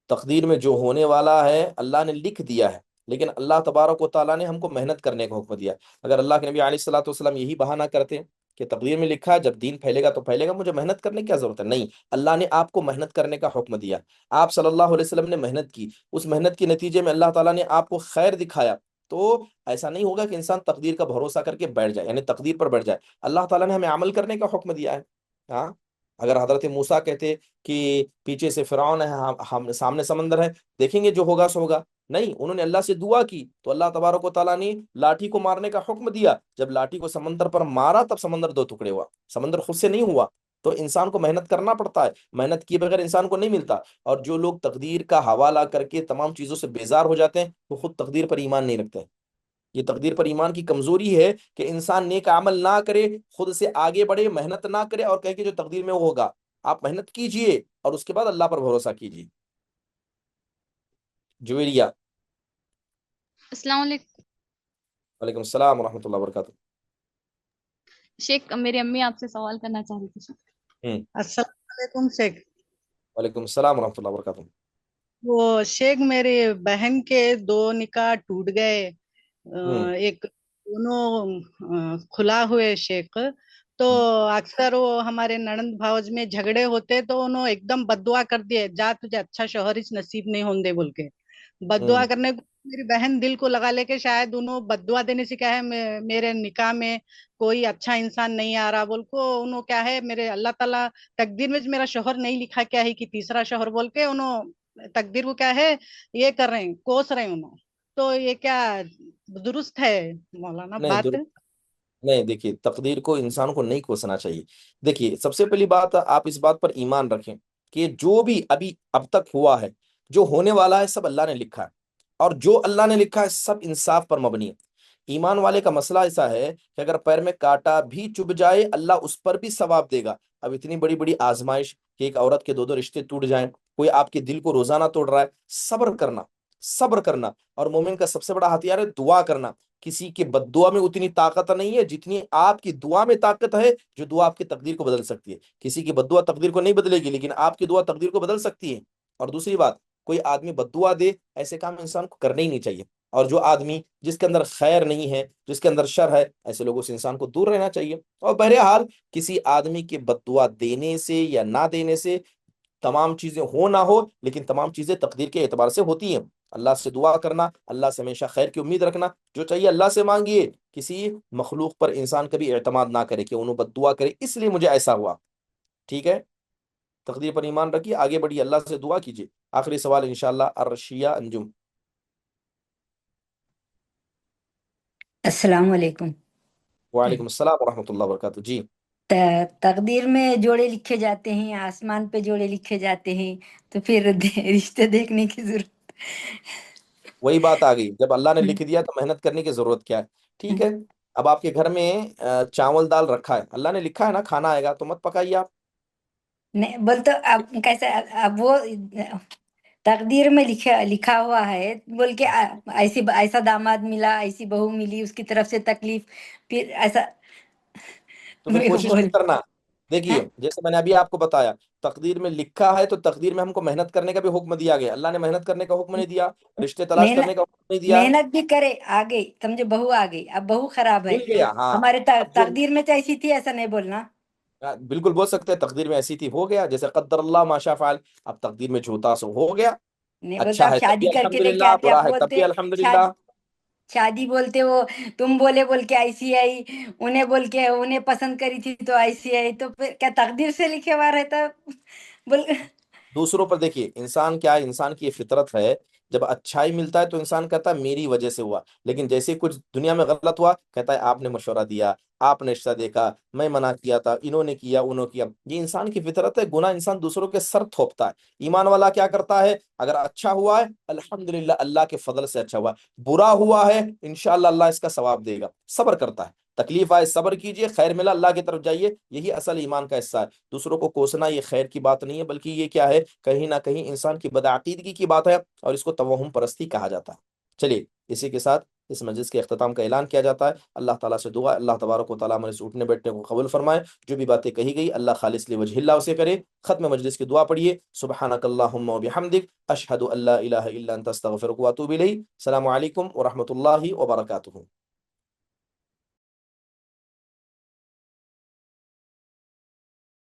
تقدیر میں جو ہونے والا ہے اللہ نے لکھ دیا ہے، لیکن اللہ تبارک و تعالیٰ نے ہم کو محنت کرنے کا حکم دیا. اگر اللہ کے نبی علیہ الصلوۃ والسلام یہی بہانہ کرتے کہ تقدیر میں لکھا ہے جب دین پھیلے گا تو پھیلے گا، مجھے محنت کرنے کی کیا ضرورت ہے، نہیں، اللہ نے آپ کو محنت کرنے کا حکم دیا. آپ صلی اللہ علیہ وسلم نے محنت کی، اس محنت کے نتیجے میں اللہ تعالیٰ نے آپ کو خیر دکھایا. تو ایسا نہیں ہوگا کہ انسان تقدیر کا بھروسہ کر کے بیٹھ جائے، یعنی تقدیر پر بیٹھ جائے. اللہ تعالیٰ نے ہمیں عمل کرنے کا حکم دیا ہے. ہاں، اگر حضرت موسیٰ کہتے کہ پیچھے سے فرعون ہے، ہم سامنے سمندر ہے، دیکھیں گے جو ہوگا سو ہوگا، نہیں، انہوں نے اللہ سے دعا کی تو اللہ تبارک و تعالیٰ نے لاٹھی کو مارنے کا حکم دیا. جب لاٹھی کو سمندر پر مارا تب سمندر 2 ٹکڑے ہوا، سمندر خود سے نہیں ہوا. تو انسان کو محنت کرنا پڑتا ہے، محنت کیے بغیر انسان کو نہیں ملتا. اور جو لوگ تقدیر کا حوالہ کر کے تمام چیزوں سے بیزار ہو جاتے ہیں وہ خود تقدیر پر ایمان نہیں رکھتے. یہ تقدیر پر ایمان کی کمزوری ہے کہ انسان نیک عمل نہ کرے، خود سے آگے بڑھے، محنت نہ کرے اور کہے کہ جو تقدیر میں وہ ہوگا. آپ محنت کیجئے اور اس کے بعد اللہ پر بھروسہ کیجئے. جویریہ. السلام علیکم وعلیکم السلام ورحمۃ اللہ وبرکاتہ. شیخ، میری امی آپ سے سوال کرنا چاہ رہی تھی. السلام علیکم شیخ. وعلیکم السلام ورحمۃ اللہ وبرکاتہ. وہ شیخ میری بہن کے 2 نکاح ٹوٹ گئے، ایک دونوں کھلا ہوئے شیخ. تو اکثر وہ ہمارے ننند بھاوج میں جھگڑے ہوتے تو انہوں ایک دم بددعا کر دیے، جا تجھے اچھا شوہر ہی نصیب نہیں ہوندے بول کے بددعا کرنے کو. میری بہن دل کو لگا لے کے شاید انہوں بددعا دینے سے کیا ہے میرے نکاح میں کوئی اچھا انسان نہیں آ رہا بول کو انہوں کیا ہے میرے اللہ تعالیٰ تقدیر میں میرا شوہر نہیں لکھا کیا ہے کہ تیسرا شوہر بول کے انہوں تقدیر کو کیا ہے یہ کر رہے ہیں، کوس رہے ہیں انہوں. تو یہ کیا درست ہے مولانا بات؟ نہیں، دیکھیے تقدیر کو انسان کو نہیں کوسنا چاہیے. دیکھیے سب سے پہلی بات آپ اس بات پر ایمان رکھیں کہ جو بھی اب تک ہوا ہے، جو ہونے والا ہے، سب اللہ نے لکھا ہے، اور جو اللہ نے لکھا ہے سب انصاف پر مبنی ہے. ایمان والے کا مسئلہ ایسا ہے کہ اگر پیر میں کانٹا بھی چبھ جائے اللہ اس پر بھی ثواب دے گا. اب اتنی بڑی بڑی آزمائش کہ ایک عورت کے 2 رشتے ٹوٹ جائیں, کوئی آپ کے دل کو روزانہ توڑ رہا ہے, صبر کرنا, صبر کرنا. اور مومن کا سب سے بڑا ہتھیار ہے دعا کرنا. کسی کے بد دعا میں اتنی طاقت نہیں ہے جتنی آپ کی دعا میں طاقت ہے, جو دعا آپ کی تقدیر کو بدل سکتی ہے. کسی کی بد دعا تقدیر کو نہیں بدلے گی, لیکن آپ کی دعا تقدیر کو بدل سکتی ہے. اور دوسری بات, کوئی آدمی بد دعا دے, ایسے کام انسان کو کرنے ہی نہیں چاہیے. اور جو آدمی جس کے اندر خیر نہیں ہے, جس کے اندر شر ہے, ایسے لوگوں سے انسان کو دور رہنا چاہیے. اور بہرحال کسی آدمی کے بد دعا دینے سے یا نہ دینے سے تمام چیزیں ہو نہ ہو, لیکن تمام چیزیں تقدیر کے اعتبار سے ہوتی ہیں. اللہ سے دعا کرنا, اللہ سے ہمیشہ خیر کی امید رکھنا, جو چاہیے اللہ سے مانگیے. کسی مخلوق پر انسان کبھی اعتماد نہ کرے کہ انہوں بد دعا کرے اس لیے مجھے ایسا ہوا. ٹھیک ہے, تقدیر پر ایمان رکھیے, آگے بڑھیے, اللہ سے دعا کیجیے. آخری سوال انشاءاللہ ارشیا انجم. السلام علیکم. وعلیکم السلام ورحمۃ اللہ وبرکاتہ. جی, تقدیر میں جوڑے لکھے جاتے ہیں, آسمان پہ جوڑے لکھے جاتے ہیں, تو پھر رشتے دیکھنے کی ضرورت. وہی بات آ گئی, جب اللہ نے لکھ دیا تو محنت کرنے کی ضرورت کیا ہے. ٹھیک ہے, اب آپ کے گھر میں چاول دال رکھا ہے, اللہ نے لکھا ہے نا کھانا آئے گا, تو مت پکائیے آپ. نہیں بول تو اب کیسے, اب وہ تقدیر میں لکھا ہوا ہے بول کے ایسا داماد ملا, ایسی بہو ملی, اس کی طرف سے تکلیف, پھر ایسا تو پھر کوشش نہیں کرنا. دیکھیے جیسے میں نے ابھی آپ کو بتایا, تقدیر میں لکھا ہے تو تقدیر میں ہم کو محنت کرنے کا بھی حکم دیا گیا. اللہ نے محنت کرنے کا حکم نہیں دیا, رشتے تلاش کرنے کا حکم نہیں دیا. محنت بھی کرے, آ گئی سمجھے, بہو آ گئی, اب بہو خراب ہے, مل گیا, ہاں. ہمارے اب جو تقدیر میں تو ایسی تھی, ایسا نہیں بولنا. بالکل بول سکتے ہیں تقدیر میں ایسی تھی, ہو گیا, جیسے قدر اللہ ما شاء فعل. اب تقدیر میں جھوٹا سو ہو گیا, نہیں بولتے اچھا آپ ہے تب شادی بھی کر کے لے کے الحمدللہ, آتے, برا اب ہے تب بھی بولتے الحمدللہ. شادی بولتے وہ تم بول کے ایسی آئی, انہیں بول کے انہیں پسند کری تھی تو ایسی آئی, تو پھر کیا تقدیر سے لکھے ہوا رہتا بول. دوسروں پر دیکھیے, انسان کیا ہے, انسان کی یہ فطرت ہے, جب اچھائی ملتا ہے تو انسان کہتا ہے میری وجہ سے ہوا, لیکن جیسے کچھ دنیا میں غلط ہوا کہتا ہے آپ نے مشورہ دیا, آپ نے رشتہ دیکھا, میں منع کیا تھا, انہوں نے کیا, انہوں کیا. یہ انسان کی فطرت ہے, گناہ انسان دوسروں کے سر تھوپتا ہے. ایمان والا کیا کرتا ہے, اگر اچھا ہوا ہے الحمدللہ اللہ کے فضل سے اچھا ہوا, برا ہوا ہے انشاءاللہ اللہ اس کا ثواب دے گا. صبر کرتا ہے, تکلیف آئے صبر کیجئے, خیر ملا اللہ کی طرف جائیے, یہی اصل ایمان کا حصہ ہے. دوسروں کو کوسنا یہ خیر کی بات نہیں ہے, بلکہ یہ کیا ہے, کہیں نہ کہیں انسان کی بدعقیدگی کی بات ہے, اور اس کو توہم پرستی کہا جاتا ہے. چلیے اسی کے ساتھ اس مجلس کے اختتام کا اعلان کیا جاتا ہے. اللہ تعالیٰ سے دعا, اللہ تبارک و تعالیٰ ہمارے سے اٹھنے بیٹھنے کو قبول فرمائے. جو بھی باتیں کہی گئی اللہ خالص لوجہ اللہ اسے کرے. ختم مجلس کی دعا پڑھیے, سبحانک اللہم و بحمدک, اشہد ان لا الہ الا انت استغفرک و اتوب الیک. السلام علیکم ورحمۃ اللہ وبرکاتہ.